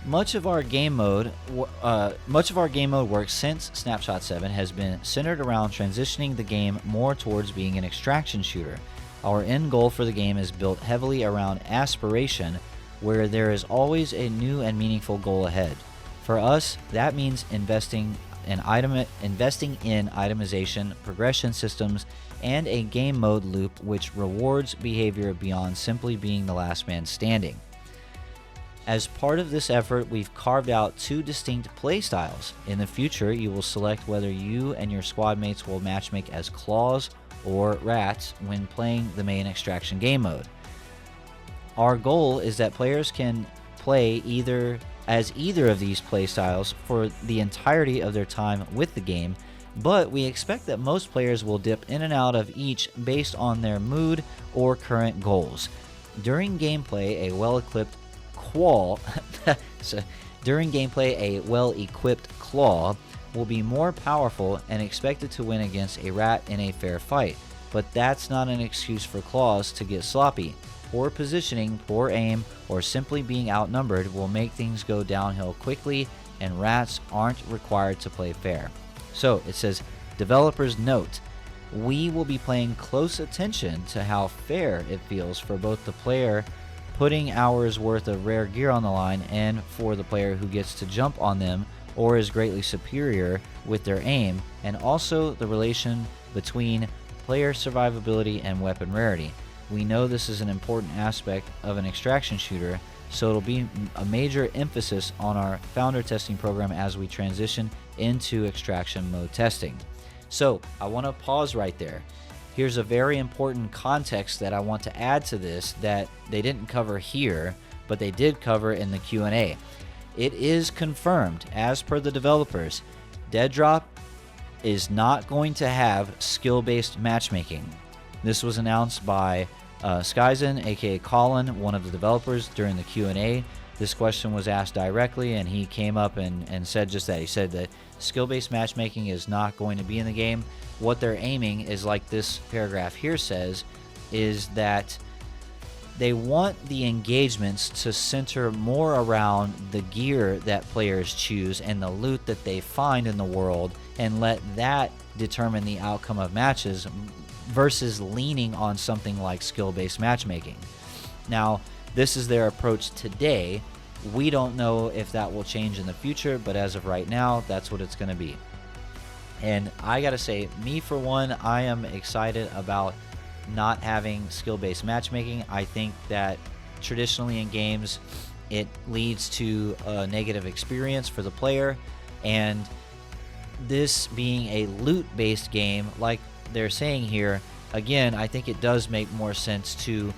Much of our game mode work since Snapshot 7 has been centered around transitioning the game more towards being an extraction shooter. Our end goal for the game is built heavily around aspiration, where there is always a new and meaningful goal ahead. For us, that means investing in itemization, progression systems, and a game mode loop which rewards behavior beyond simply being the last man standing. As part of this effort, we've carved out two distinct playstyles. In the future, you will select whether you and your squad mates will matchmake as claws or rats when playing the main extraction game mode. Our goal is that players can play either of these playstyles for the entirety of their time with the game, but we expect that most players will dip in and out of each based on their mood or current goals. During gameplay, a well-equipped claw will be more powerful and expected to win against a rat in a fair fight, but that's not an excuse for claws to get sloppy. Poor positioning, poor aim, or simply being outnumbered will make things go downhill quickly, and rats aren't required to play fair. So it says, developers note, we will be paying close attention to how fair it feels for both the player putting hours worth of rare gear on the line and for the player who gets to jump on them or is greatly superior with their aim, and also the relation between player survivability and weapon rarity. We know this is an important aspect of an extraction shooter, so it'll be a major emphasis on our founder testing program as we transition into extraction mode testing. So I want to pause right there. Here's a very important context that I want to add to this that they didn't cover here, but they did cover in the Q&A. It is confirmed, as per the developers, Deadrop is not going to have skill-based matchmaking. This was announced by Skyzen, aka Colin, one of the developers, during the Q&A. This question was asked directly, and he came up and said just that. He said that skill-based matchmaking is not going to be in the game. What they're aiming is, like this paragraph here says, is that they want the engagements to center more around the gear that players choose and the loot that they find in the world, and let that determine the outcome of matches versus leaning on something like skill-based matchmaking. Now, this is their approach today. We don't know if that will change in the future, but as of right now, that's what it's going to be. And I gotta say, me for one, I am excited about not having skill-based matchmaking. I think that traditionally in games, it leads to a negative experience for the player, and this being a loot-based game, like they're saying here, again, I think it does make more sense to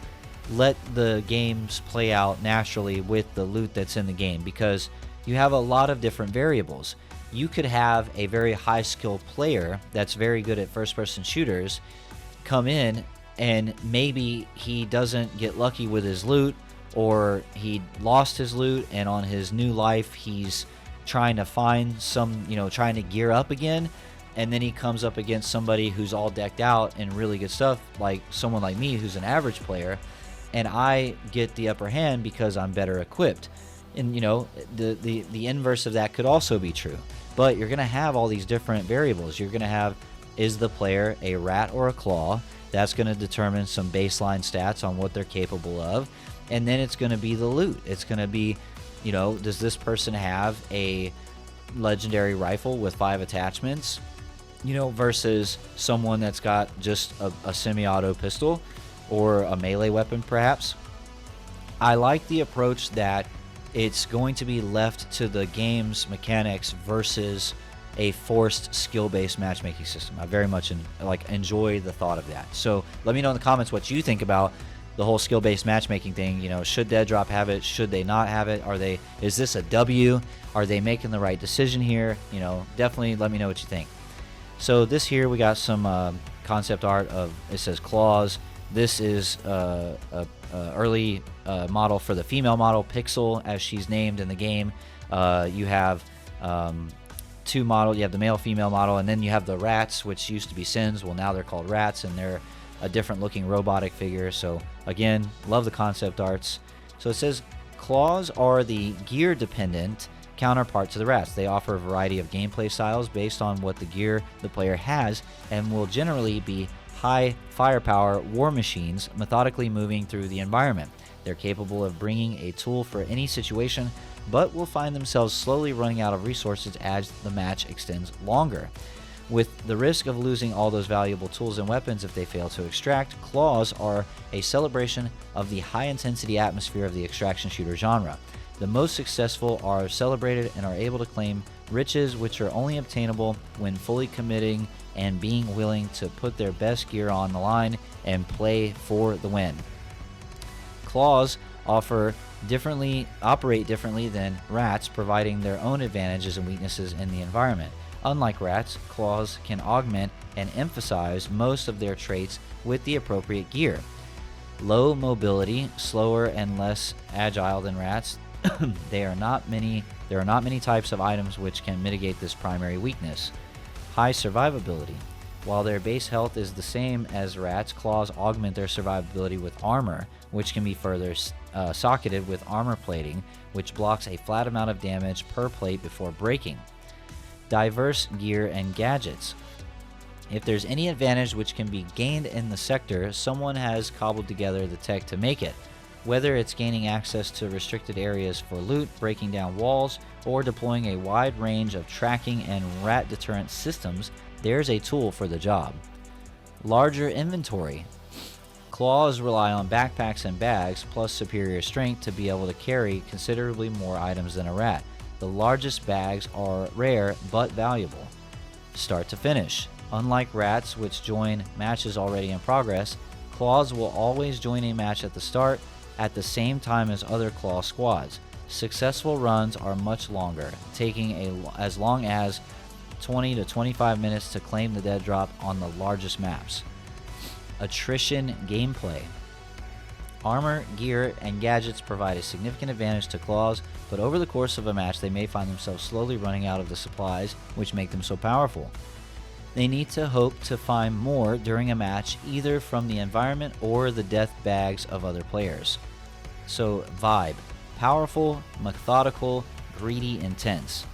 let the games play out naturally with the loot that's in the game, because you have a lot of different variables. You could have a very high skill player that's very good at first-person shooters come in, and maybe he doesn't get lucky with his loot, or he lost his loot, and on his new life he's trying to find some, trying to gear up again, and then he comes up against somebody who's all decked out and really good stuff, like someone like me who's an average player, and I get the upper hand because I'm better equipped. And the inverse of that could also be true. But you're going to have all these different variables. You're going to have, is the player a rat or a claw? That's going to determine some baseline stats on what they're capable of. And then it's going to be the loot. It's going to be, does this person have a legendary rifle with 5 attachments, versus someone that's got just a semi-auto pistol or a melee weapon perhaps. I like the approach that it's going to be left to the game's mechanics versus a forced skill-based matchmaking system. I very much enjoy the thought of that. So let me know in the comments what you think about the whole skill-based matchmaking thing. Should Deadrop have it? Should they not have it? Is this a W? Are they making the right decision here? Definitely let me know what you think. So this here, we got some concept art of, it says claws. This is a early model for the female model, Pixel, as she's named in the game. You have 2 models. You have the male-female model, and then you have the rats, which used to be Sins. Well, now they're called rats, and they're a different-looking robotic figure. So, again, love the concept arts. So it says claws are the gear-dependent counterpart to the rats. They offer a variety of gameplay styles based on what the gear the player has, and will generally be high firepower war machines methodically moving through the environment. They're capable of bringing a tool for any situation, but will find themselves slowly running out of resources as the match extends longer. With the risk of losing all those valuable tools and weapons if they fail to extract, claws are a celebration of the high-intensity atmosphere of the extraction shooter genre. The most successful are celebrated and are able to claim riches which are only obtainable when fully committing and being willing to put their best gear on the line and play for the win. Claws operate differently than rats, providing their own advantages and weaknesses in the environment. Unlike rats, claws can augment and emphasize most of their traits with the appropriate gear. Low mobility, slower and less agile than rats, there are not many types of items which can mitigate this primary weakness. High survivability. While their base health is the same as rats, claws augment their survivability with armor, which can be further socketed with armor plating, which blocks a flat amount of damage per plate before breaking. Diverse gear and gadgets. If there's any advantage which can be gained in the sector, someone has cobbled together the tech to make it. Whether it's gaining access to restricted areas for loot, breaking down walls, or deploying a wide range of tracking and rat deterrent systems, there's a tool for the job. Larger inventory. Claws rely on backpacks and bags, plus superior strength to be able to carry considerably more items than a rat. The largest bags are rare but valuable. Start to finish. Unlike rats, which join matches already in progress, claws will always join a match at the start at the same time as other claw squads. Successful runs are much longer, taking as long as 20 to 25 minutes to claim the dead drop on the largest maps. Attrition gameplay. Armor, gear, and gadgets provide a significant advantage to claws, but over the course of a match they may find themselves slowly running out of the supplies which make them so powerful. They need to hope to find more during a match, either from the environment or the death bags of other players. So, vibe. Powerful, methodical, greedy, intense.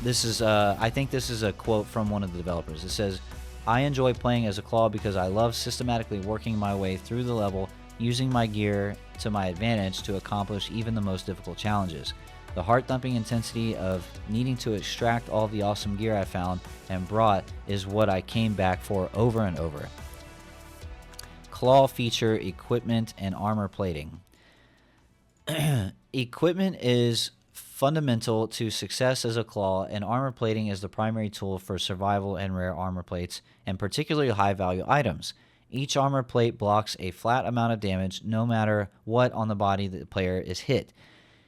This is, I think this is a quote from one of the developers. It says, "I enjoy playing as a claw because I love systematically working my way through the level, using my gear to my advantage to accomplish even the most difficult challenges. The heart-thumping intensity of needing to extract all the awesome gear I found and brought is what I came back for over and over." Claw feature equipment and armor plating. Equipment is fundamental to success as a claw, and armor plating is the primary tool for survival and rare armor plates, and particularly high-value items. Each armor plate blocks a flat amount of damage no matter what on the body the player is hit.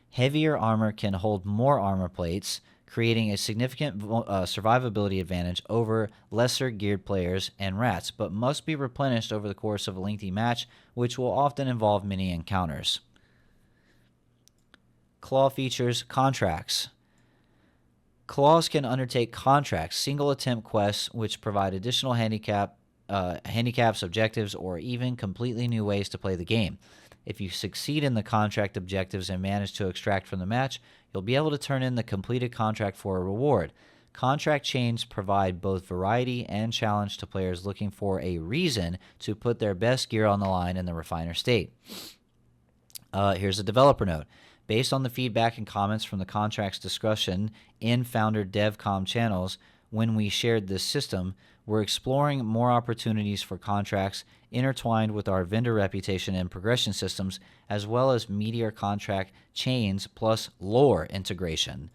Heavier armor can hold more armor plates, creating a significant survivability advantage over lesser geared players and rats, but must be replenished over the course of a lengthy match, which will often involve many encounters. Claw features contracts. Claws can undertake contracts, single attempt quests, which provide additional handicaps, objectives, or even completely new ways to play the game. If you succeed in the contract objectives and manage to extract from the match, you'll be able to turn in the completed contract for a reward. Contract chains provide both variety and challenge to players looking for a reason to put their best gear on the line in the refiner state. Here's a developer note. Based on the feedback and comments from the contracts discussion in founder DevCom channels, when we shared this system, we're exploring more opportunities for contracts intertwined with our vendor reputation and progression systems, as well as meteor contract chains plus lore integration.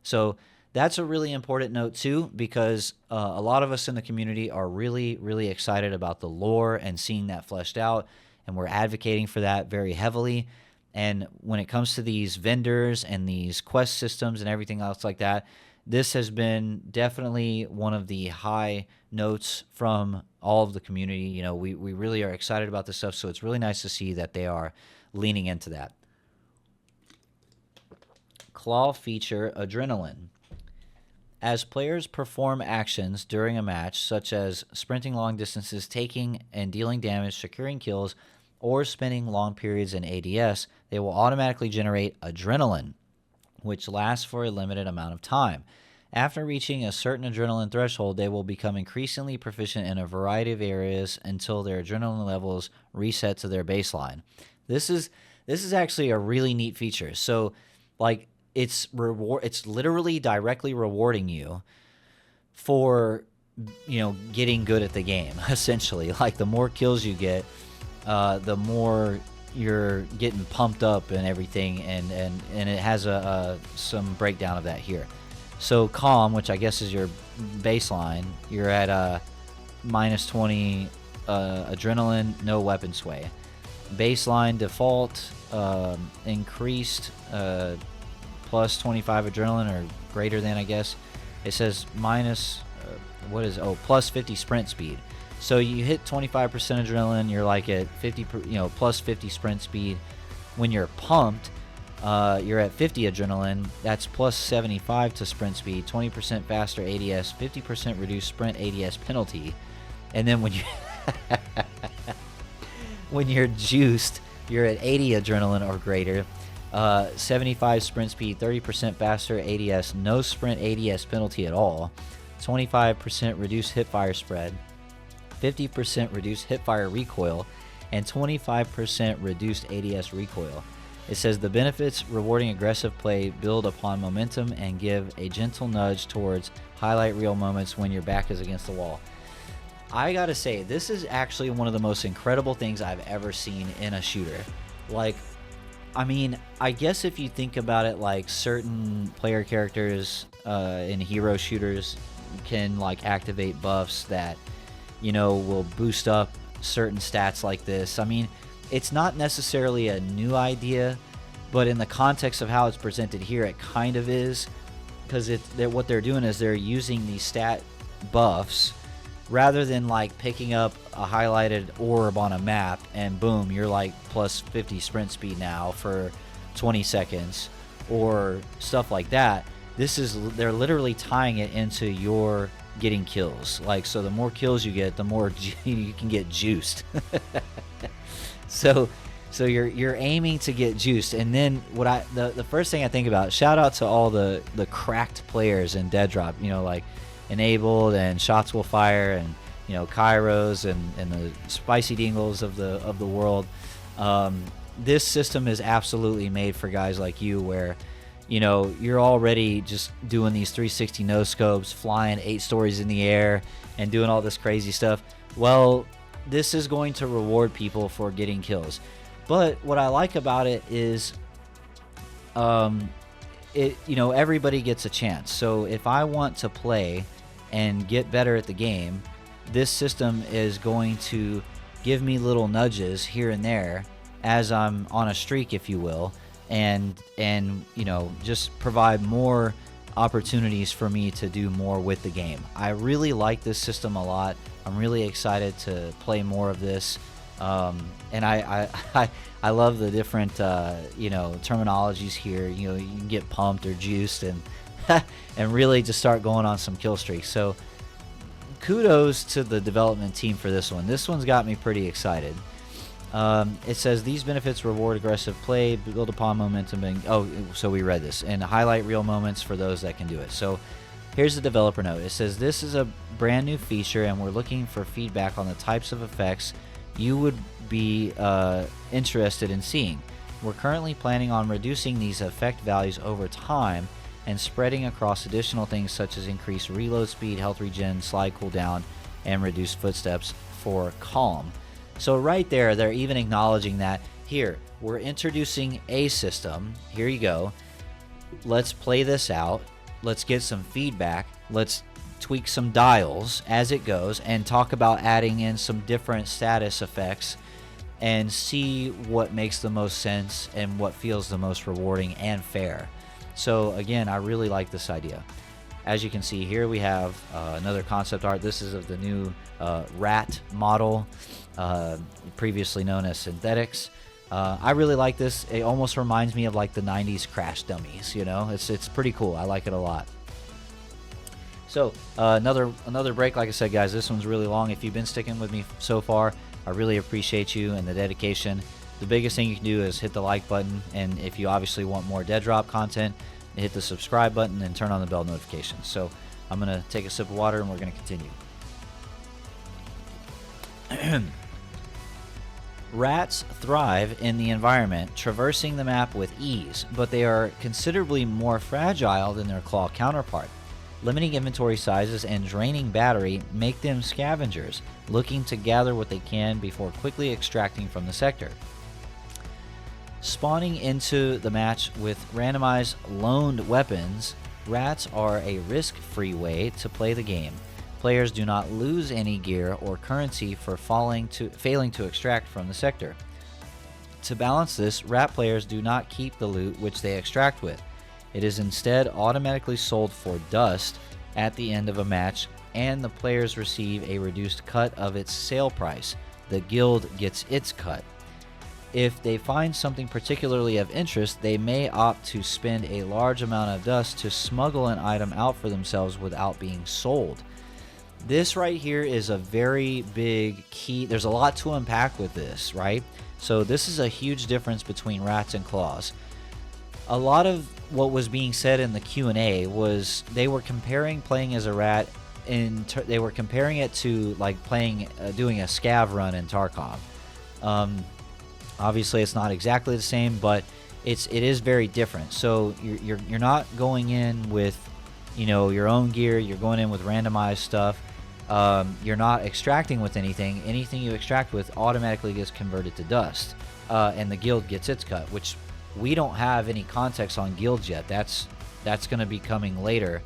So that's a really important note too, because a lot of us in the community are really, really excited about the lore and seeing that fleshed out, and we're advocating for that very heavily. And when it comes to these vendors and these quest systems and everything else like that, this has been definitely one of the high notes from all of the community. You know, we really are excited about this stuff, so it's really nice to see that they are leaning into that. Claw feature adrenaline. As players perform actions during a match, such as sprinting long distances, taking and dealing damage, securing kills, or spending long periods in ADS, they will automatically generate adrenaline, which lasts for a limited amount of time. After reaching a certain adrenaline threshold, they will become increasingly proficient in a variety of areas until their adrenaline levels reset to their baseline. This is actually a really neat feature. So, like, it's literally directly rewarding you for, you know, getting good at the game. Essentially, like, the more kills you get, the more you're getting pumped up and everything, and it has some breakdown of that here. So calm, which I guess is your baseline, you're at minus 20 adrenaline, no weapon sway. Baseline default, increased plus 25 adrenaline or greater than, I guess. It says minus plus 50 sprint speed. So you hit 25% adrenaline, you're like at 50, plus 50 sprint speed. When you're pumped, you're at 50 adrenaline. That's plus 75 to sprint speed, 20% faster ADS, 50% reduced sprint ADS penalty. And then when you when you're juiced, you're at 80 adrenaline or greater, 75 sprint speed, 30% faster ADS, no sprint ADS penalty at all, 25% reduced hipfire spread, 50% reduced hipfire recoil, and 25% reduced ADS recoil. It says the benefits rewarding aggressive play build upon momentum and give a gentle nudge towards highlight reel moments when your back is against the wall. I gotta say, this is actually one of the most incredible things I've ever seen in a shooter. Like, I mean, I guess if you think about it, like certain player characters in hero shooters, can like activate buffs that, you know, will boost up certain stats like this. I mean, it's not necessarily a new idea, but in the context of how it's presented here, it kind of is, because what they're doing is they're using these stat buffs rather than like picking up a highlighted orb on a map and boom, you're like plus 50 sprint speed now for 20 seconds or stuff like that. They're literally tying it into your getting kills. Like, so the more kills you get, the more you can get juiced. so you're aiming to get juiced. And then the first thing I think about, shout out to all the cracked players in Deadrop, you know, like Enabled and Shots Will Fire and, you know, Kairos and the Spicy Dingles of the world. This system is absolutely made for guys like you, where, you know, you're already just doing these 360 no scopes, flying 8 stories in the air and doing all this crazy stuff. Well, this is going to reward people for getting kills. But what I like about it is, you know, everybody gets a chance. So if I want to play and get better at the game, this system is going to give me little nudges here and there as I'm on a streak, if you will, and you know, just provide more opportunities for me to do more with the game. I really like this system a lot. I'm really excited to play more of this, and I love the different you know, terminologies here. You know, you can get pumped or juiced and and really just start going on some kill streaks. So kudos to the development team for this one. This one's got me pretty excited. It says these benefits reward aggressive play, build upon momentum, and so we read this, and highlight real moments for those that can do it. So here's the developer note. It says this is a brand new feature, and we're looking for feedback on the types of effects you would be interested in seeing. We're currently planning on reducing these effect values over time and spreading across additional things such as increased reload speed, health regen, slide cooldown, and reduced footsteps for calm. So right there, they're even acknowledging that, here, we're introducing a system. Here you go. Let's play this out. Let's get some feedback. Let's tweak some dials as it goes and talk about adding in some different status effects and see what makes the most sense and what feels the most rewarding and fair. So again, I really like this idea. As you can see here, we have another concept art. This is of the new rat model, previously known as synthetics. I really like this. It almost reminds me of like the 90s Crash dummies, you know. It's pretty cool. I like it a lot. So another break. Like I said, guys, this one's really long. If you've been sticking with me so far, I really appreciate you and the dedication. The biggest thing you can do is hit the like button, and if you obviously want more Deadrop content, hit the subscribe button and turn on the bell notifications. So I'm going to take a sip of water and we're going to continue. Rats thrive in the environment, traversing the map with ease, but they are considerably more fragile than their claw counterpart. Limiting inventory sizes and draining battery make them scavengers, looking to gather what they can before quickly extracting from the sector. Spawning into the match with randomized loaned weapons, rats are a risk-free way to play the game. Players do not lose any gear or currency for failing to extract from the sector. To balance this, rat players do not keep the loot which they extract with. It is instead automatically sold for dust at the end of a match, and the players receive a reduced cut of its sale price. The guild gets its cut. If they find something particularly of interest, they may opt to spend a large amount of dust to smuggle an item out for themselves without being sold. This right here is a very big key. There's a lot to unpack with this, right? So this is a huge difference between rats and claws. A lot of what was being said in the Q&A was they were comparing playing as a rat, they were comparing it to like doing a scav run in Tarkov. Obviously, it's not exactly the same, but it is very different. So you're not going in with, you know, your own gear. You're going in with randomized stuff. You're not extracting with anything. Anything you extract with automatically gets converted to dust, and the guild gets its cut. Which we don't have any context on guilds yet. That's going to be coming later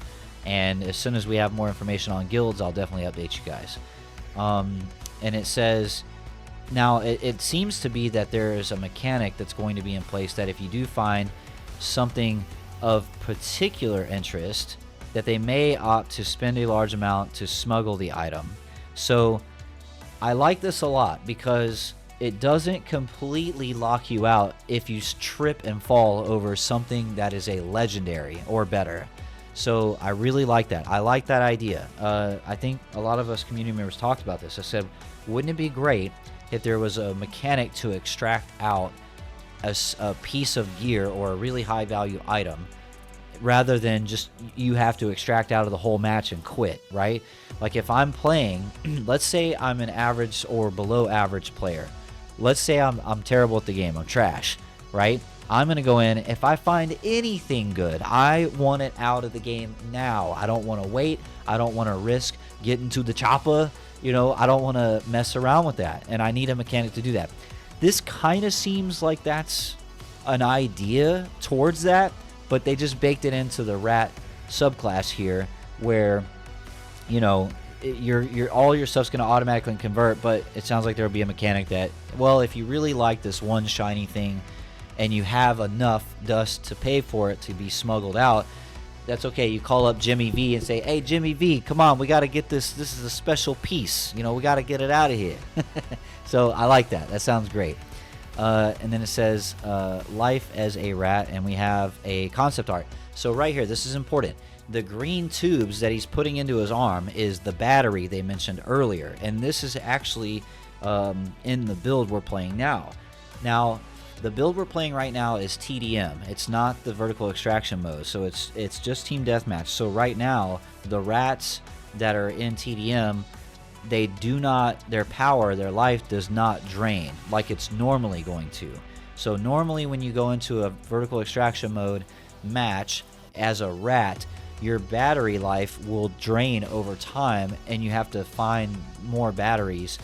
And as soon as we have more information on guilds, I'll definitely update you guys. And it says, now it seems to be that there is a mechanic that's going to be in place that if you do find something of particular interest, that they may opt to spend a large amount to smuggle the item. So I like this a lot because it doesn't completely lock you out if you trip and fall over something that is a legendary or better. So I really like that. I like that idea. I think a lot of us community members talked about this. I said, wouldn't it be great if there was a mechanic to extract out a piece of gear or a really high value item, rather than just you have to extract out of the whole match and quit, right? Like if I'm playing, let's say I'm an average or below average player. Let's say I'm terrible at the game, I'm trash, right? I'm going to go in, if I find anything good, I want it out of the game now. I don't want to wait. I don't want to risk getting to the chopper. You know, I don't want to mess around with that, and I need a mechanic to do that. This kind of seems like that's an idea towards that, but they just baked it into the rat subclass here, where, you know, all your stuff's going to automatically convert, but it sounds like there'll be a mechanic that, well, if you really like this one shiny thing and you have enough dust to pay for it to be smuggled out, that's okay. You call up Jimmy V and say, hey, Jimmy V, come on, we got to get this. This is a special piece. You know, we got to get it out of here. So I like that. That sounds great. And then it says life as a rat, and we have a concept art. So right here, this is important. The green tubes that he's putting into his arm is the battery they mentioned earlier. And this is actually in the build we're playing now. Now, the build we're playing right now is TDM. It's not the vertical extraction mode, so it's just team deathmatch. So right now, the rats that are in TDM, they do not, their power, their life does not drain like it's normally going to. So normally when you go into a vertical extraction mode match as a rat, your battery life will drain over time, and you have to find more batteries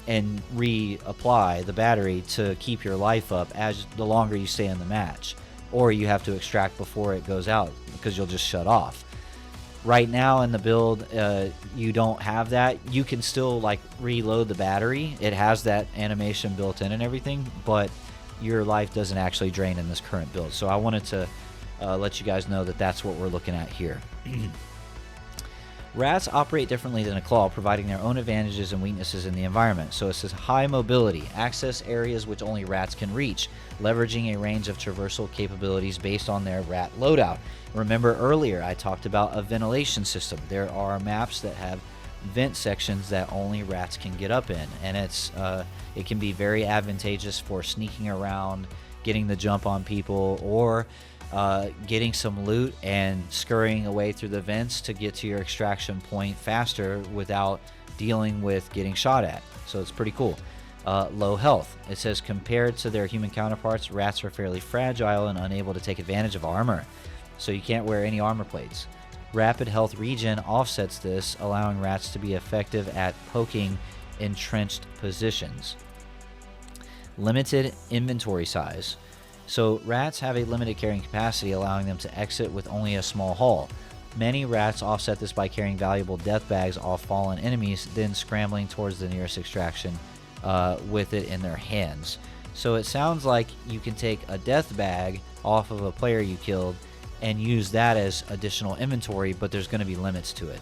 and reapply the battery to keep your life up as the longer you stay in the match, or you have to extract before it goes out because you'll just shut off. Right now in the build, you don't have that. You can still like reload the battery. It has that animation built in and everything, but your life doesn't actually drain in this current build. So I wanted to let you guys know that that's what we're looking at here. Rats operate differently than a claw, providing their own advantages and weaknesses in the environment. So it says high mobility, access areas which only rats can reach, leveraging a range of traversal capabilities based on their rat loadout. Remember earlier I talked about a ventilation system. There are maps that have vent sections that only rats can get up in, and it can be very advantageous for sneaking around, getting the jump on people, or getting some loot and scurrying away through the vents to get to your extraction point faster without dealing with getting shot at. So it's pretty cool. Low health. It says compared to their human counterparts, rats are fairly fragile and unable to take advantage of armor. So you can't wear any armor plates. Rapid health regen offsets this, allowing rats to be effective at poking entrenched positions. Limited inventory size. So rats have a limited carrying capacity, allowing them to exit with only a small haul. Many rats offset this by carrying valuable death bags off fallen enemies, then scrambling towards the nearest extraction with it in their hands. So it sounds like you can take a death bag off of a player you killed and use that as additional inventory, but there's going to be limits to it.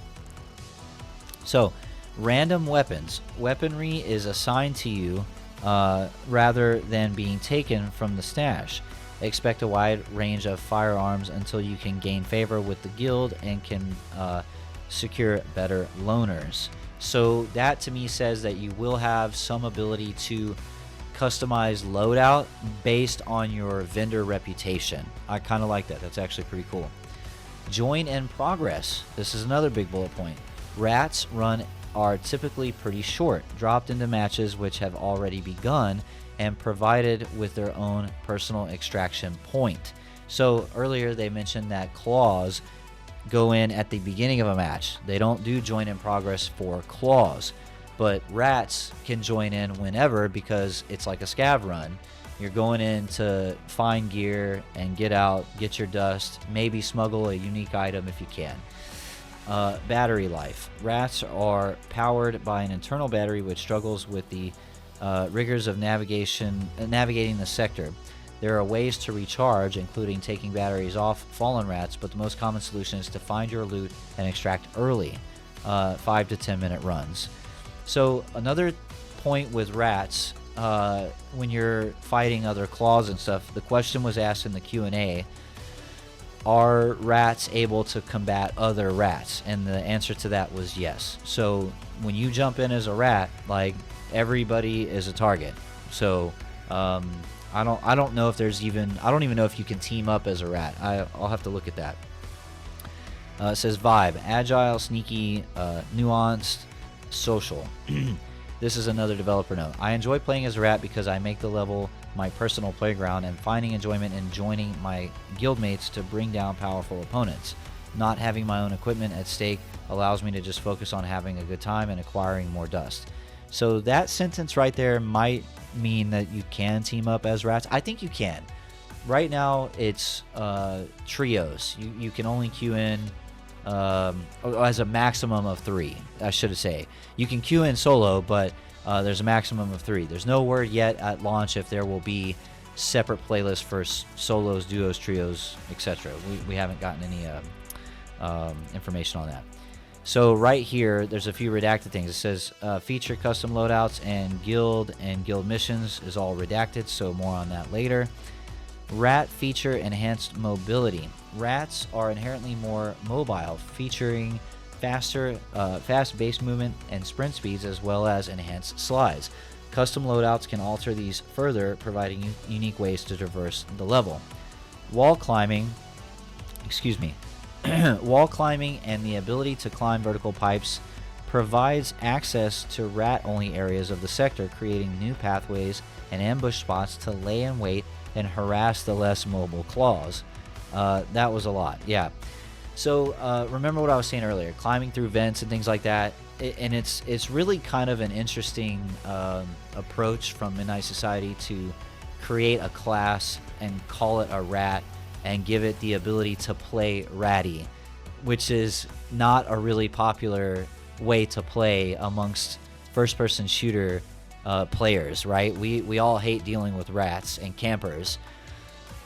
So random weapons. Weaponry is assigned to you rather than being taken from the stash. Expect a wide range of firearms until you can gain favor with the guild and can secure better loaners. So that to me says that you will have some ability to customize loadout based on your vendor reputation. I kind of like that. That's actually pretty cool. Join in progress. This is another big bullet point. Rats run are typically pretty short, dropped into matches which have already begun and provided with their own personal extraction point. So earlier they mentioned that claws go in at the beginning of a match. They don't do join in progress for claws, but rats can join in whenever because it's like a scav run. You're going in to find gear and get out, get your dust, maybe smuggle a unique item if you can. Battery life. Rats are powered by an internal battery which struggles with the rigors of navigating the sector. There are ways to recharge, including taking batteries off fallen rats, but the most common solution is to find your loot and extract early, 5 to 10 minute runs. So another point with rats, when you're fighting other claws and stuff, the question was asked in the Q&A, are rats able to combat other rats? And the answer to that was yes. So when you jump in as a rat, like, everybody is a target. So I don't know if there's even, I don't even know if you can team up as a rat. I'll have to look at that. It says vibe: agile, sneaky, nuanced, social. This is another developer note. I enjoy playing as a rat because I make the level my personal playground and finding enjoyment in joining my guildmates to bring down powerful opponents. Not having my own equipment at stake allows me to just focus on having a good time and acquiring more dust. So that sentence right there might mean that you can team up as rats. I think you can. Right now it's trios. You can only queue in as a maximum of 3, I should say. You can queue in solo, but there's a maximum of 3. There's no word yet at launch if there will be separate playlists for solos, duos, trios, etc. We haven't gotten any information on that. So right here, there's a few redacted things. It says feature custom loadouts and guild missions is all redacted, so more on that later. Rat feature enhanced mobility. Rats are inherently more mobile, featuring fast base movement and sprint speeds, as well as enhanced slides. Custom loadouts can alter these further, providing unique ways to traverse the level. Wall climbing and the ability to climb vertical pipes provides access to rat-only areas of the sector, creating new pathways and ambush spots to lay in wait and harass the less mobile claws. That was a lot, yeah. So remember what I was saying earlier, climbing through vents and things like that, and it's really kind of an interesting approach from Midnight Society to create a class and call it a rat and give it the ability to play ratty, which is not a really popular way to play amongst first-person shooter players, right? We all hate dealing with rats and campers.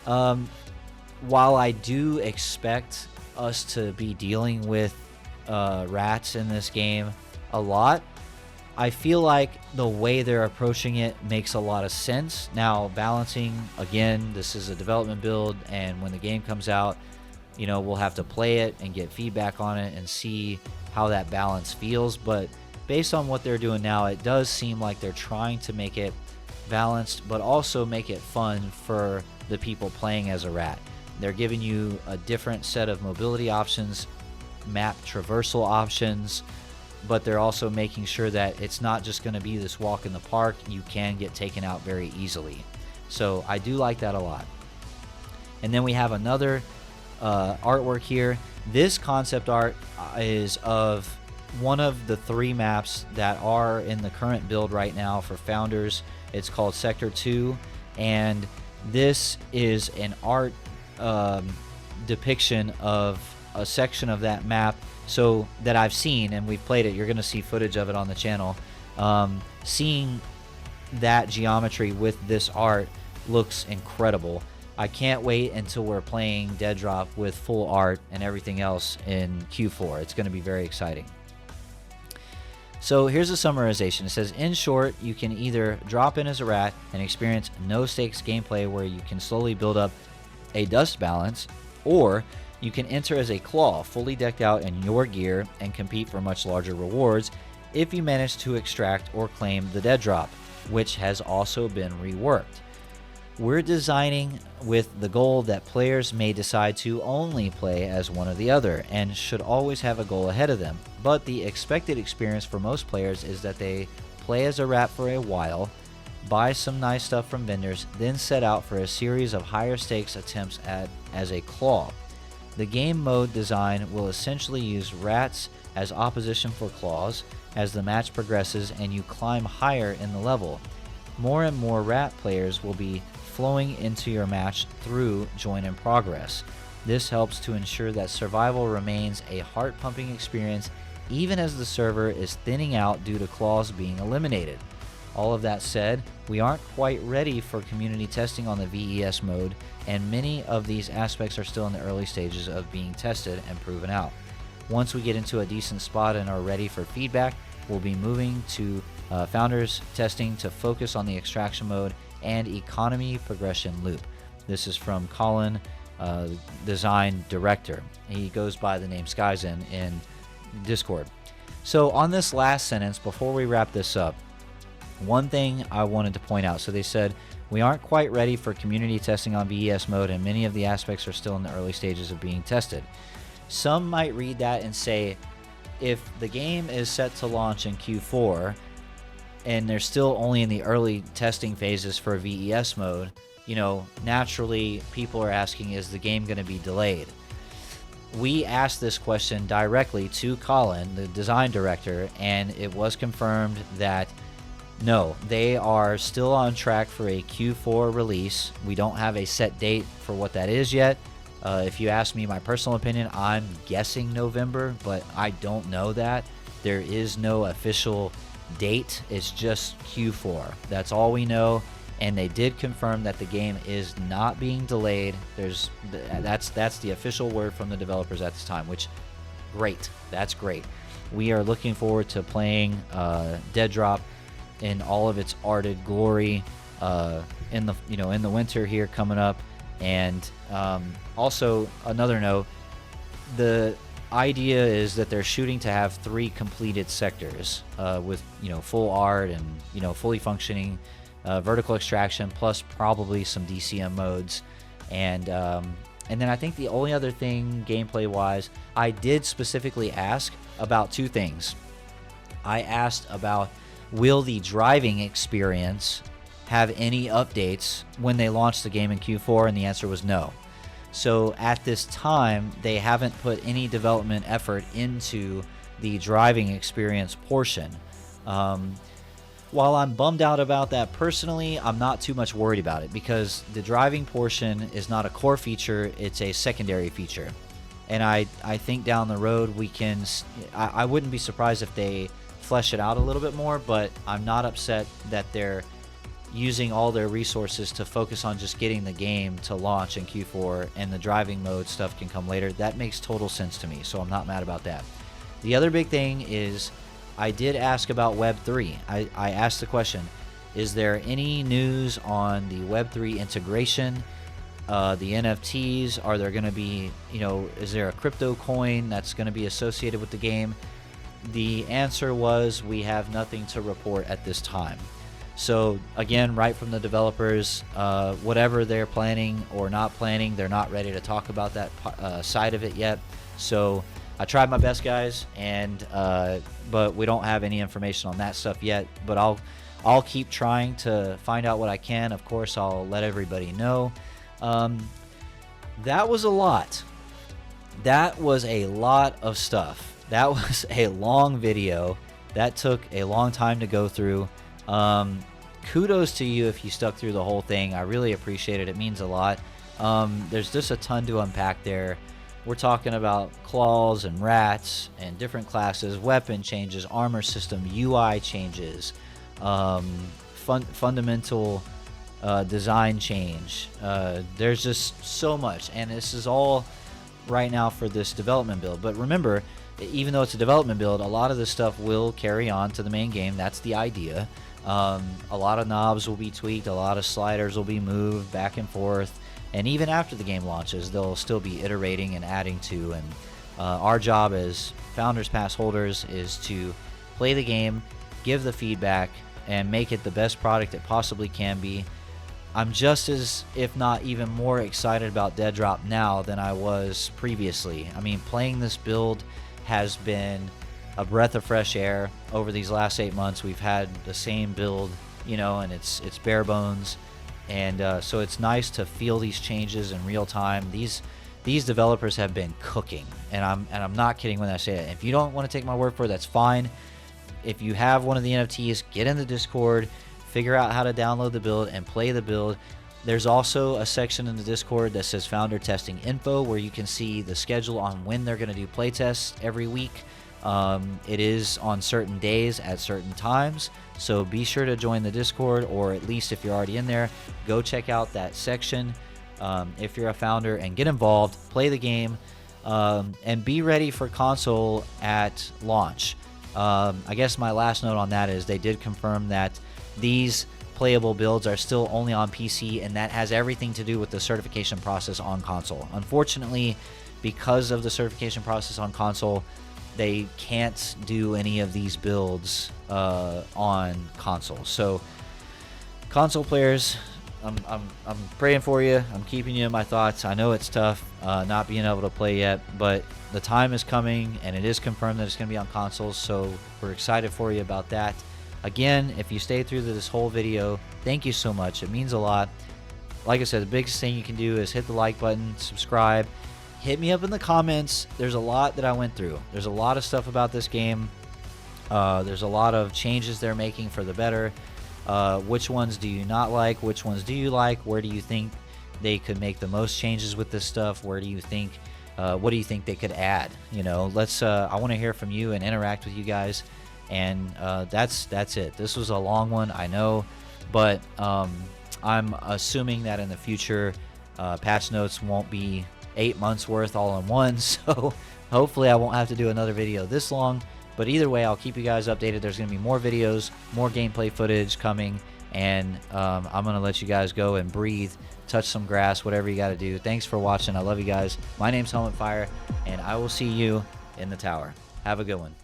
While I do expect us to be dealing with rats in this game a lot, I feel like the way they're approaching it makes a lot of sense. Now, balancing, again, this is a development build, and when the game comes out, we'll have to play it and get feedback on it and see how that balance feels. But based on what they're doing now, it does seem like they're trying to make it balanced, but also make it fun for the people playing as a rat. They're giving you a different set of mobility options, map traversal options, but they're also making sure that it's not just going to be this walk in the park. You can get taken out very easily. So I do like that a lot. And then we have another artwork here. This concept art is of one of the 3 maps that are in the current build right now for Founders. It's called Sector 2, and this is an art depiction of a section of that map so that I've seen, and we've played it. You're going to see footage of it on the channel. Seeing that geometry with this art looks incredible. I can't wait until we're playing Deadrop with full art and everything else in Q4. It's going to be very exciting. So here's a summarization. It says, in short, you can either drop in as a rat and experience no-stakes gameplay where you can slowly build up a dust balance, or you can enter as a claw, fully decked out in your gear, and compete for much larger rewards if you manage to extract or claim the Deadrop, which has also been reworked. We're designing with the goal that players may decide to only play as one or the other, and should always have a goal ahead of them. But the expected experience for most players is that they play as a rat for a while, buy some nice stuff from vendors, then set out for a series of higher stakes attempts as a claw. The game mode design will essentially use rats as opposition for claws as the match progresses and you climb higher in the level. More and more rat players will be flowing into your match through join in progress. This helps to ensure that survival remains a heart-pumping experience even as the server is thinning out due to claws being eliminated. All of that said, we aren't quite ready for community testing on the VES mode, and many of these aspects are still in the early stages of being tested and proven out. Once we get into a decent spot and are ready for feedback, we'll be moving to founders testing to focus on the extraction mode and economy progression loop. This is from Colin, design director. He goes by the name Skyzen in Discord. So on this last sentence, before we wrap this up, one thing I wanted to point out. So they said, we aren't quite ready for community testing on VES mode, and many of the aspects are still in the early stages of being tested. Some might read that and say, if the game is set to launch in Q4 and they're still only in the early testing phases for VES mode, you know, naturally people are asking, is the game going to be delayed? We asked this question directly to Colin, the design director, and it was confirmed that no, they are still on track for a Q4 release. We don't have a set date for what that is yet. If you ask me my personal opinion, I'm guessing November, but I don't know that. There is no official date. It's just Q4. That's all we know. And they did confirm that the game is not being delayed. That's the official word from the developers at this time, which great. That's great. We are looking forward to playing Deadrop in all of its arted glory in the winter here coming up. And also another note, the idea is that they're shooting to have 3 completed sectors with full art and fully functioning vertical extraction, plus probably some DCM modes. And then I think the only other thing gameplay wise, I did specifically ask about 2 things. I asked about, will the driving experience have any updates when they launch the game in Q4, and the answer was no. So at this time, they haven't put any development effort into the driving experience portion. While I'm bummed out about that personally, I'm not too much worried about it, because the driving portion is not a core feature, it's a secondary feature. And I think down the road we can, I wouldn't be surprised if they flesh it out a little bit more, but I'm not upset that they're using all their resources to focus on just getting the game to launch in Q4, and the driving mode stuff can come later. That makes total sense to me, so I'm not mad about that. The other big thing is, I did ask about Web3. I asked the question, is there any news on the Web3 integration, the NFTs? Are there going to be, is there a crypto coin that's going to be associated with the game? The answer was, we have nothing to report at this time. So again, right from the developers, whatever they're planning or not planning, they're not ready to talk about that side of it yet. So I tried my best, guys, and but we don't have any information on that stuff yet. But I'll keep trying to find out what I can. Of course, I'll let everybody know. That was a lot. That was a lot of stuff. That was a long video. That took a long time to go through. Kudos to you if you stuck through the whole thing. I really appreciate it. It means a lot. There's just a ton to unpack there. We're talking about claws and rats and different classes, weapon changes, armor system, UI changes, fundamental design change. There's just so much, and this is all right now for this development build. But remember, even though it's a development build, a lot of this stuff will carry on to the main game. That's the idea. A lot of knobs will be tweaked, a lot of sliders will be moved back and forth, and even after the game launches, they'll still be iterating and adding to. And our job as Founders Pass holders is to play the game, give the feedback, and make it the best product it possibly can be. I'm just as, if not even more, excited about Deadrop now than I was previously. I mean, playing this build has been a breath of fresh air. Over these last 8 months, we've had the same build, and it's bare bones, and so it's nice to feel these changes in real time. These developers have been cooking, and I'm not kidding when I say it. If you don't want to take my word for it, that's fine. If you have one of the NFTs, get in the Discord, figure out how to download the build and play the build. There's also a section in the Discord that says Founder Testing Info, where you can see the schedule on when they're going to do playtests every week. It is on certain days at certain times, so be sure to join the Discord, or at least if you're already in there, go check out that section if you're a founder, and get involved, play the game, and be ready for console at launch. I guess my last note on that is they did confirm that these playable builds are still only on PC, and that has everything to do with the certification process on console. Unfortunately, because of the certification process on console, they can't do any of these builds on console. So console players, I'm praying for you. I'm keeping you in my thoughts. I know it's tough not being able to play yet, but the time is coming, and it is confirmed that it's going to be on consoles, so we're excited for you about that. Again, if you stayed through this whole video, thank you so much. It means a lot. Like I said, the biggest thing you can do is hit the like button, subscribe, hit me up in the comments. There's a lot that I went through. There's a lot of stuff about this game. There's a lot of changes they're making for the better. Which ones do you not like? Which ones do you like? Where do you think they could make the most changes with this stuff? Where do you think, what do you think they could add? You know, I want to hear from you and interact with you guys. And that's it. This was a long one, I know, but I'm assuming that in the future patch notes won't be 8 months worth all in one, so hopefully I won't have to do another video this long. But either way, I'll keep you guys updated. There's going to be more videos, more gameplay footage coming, and I'm going to let you guys go and breathe, touch some grass, whatever you got to do. Thanks for watching. I love you guys. My name's Helmet Fire, and I will see you in the tower. Have a good one.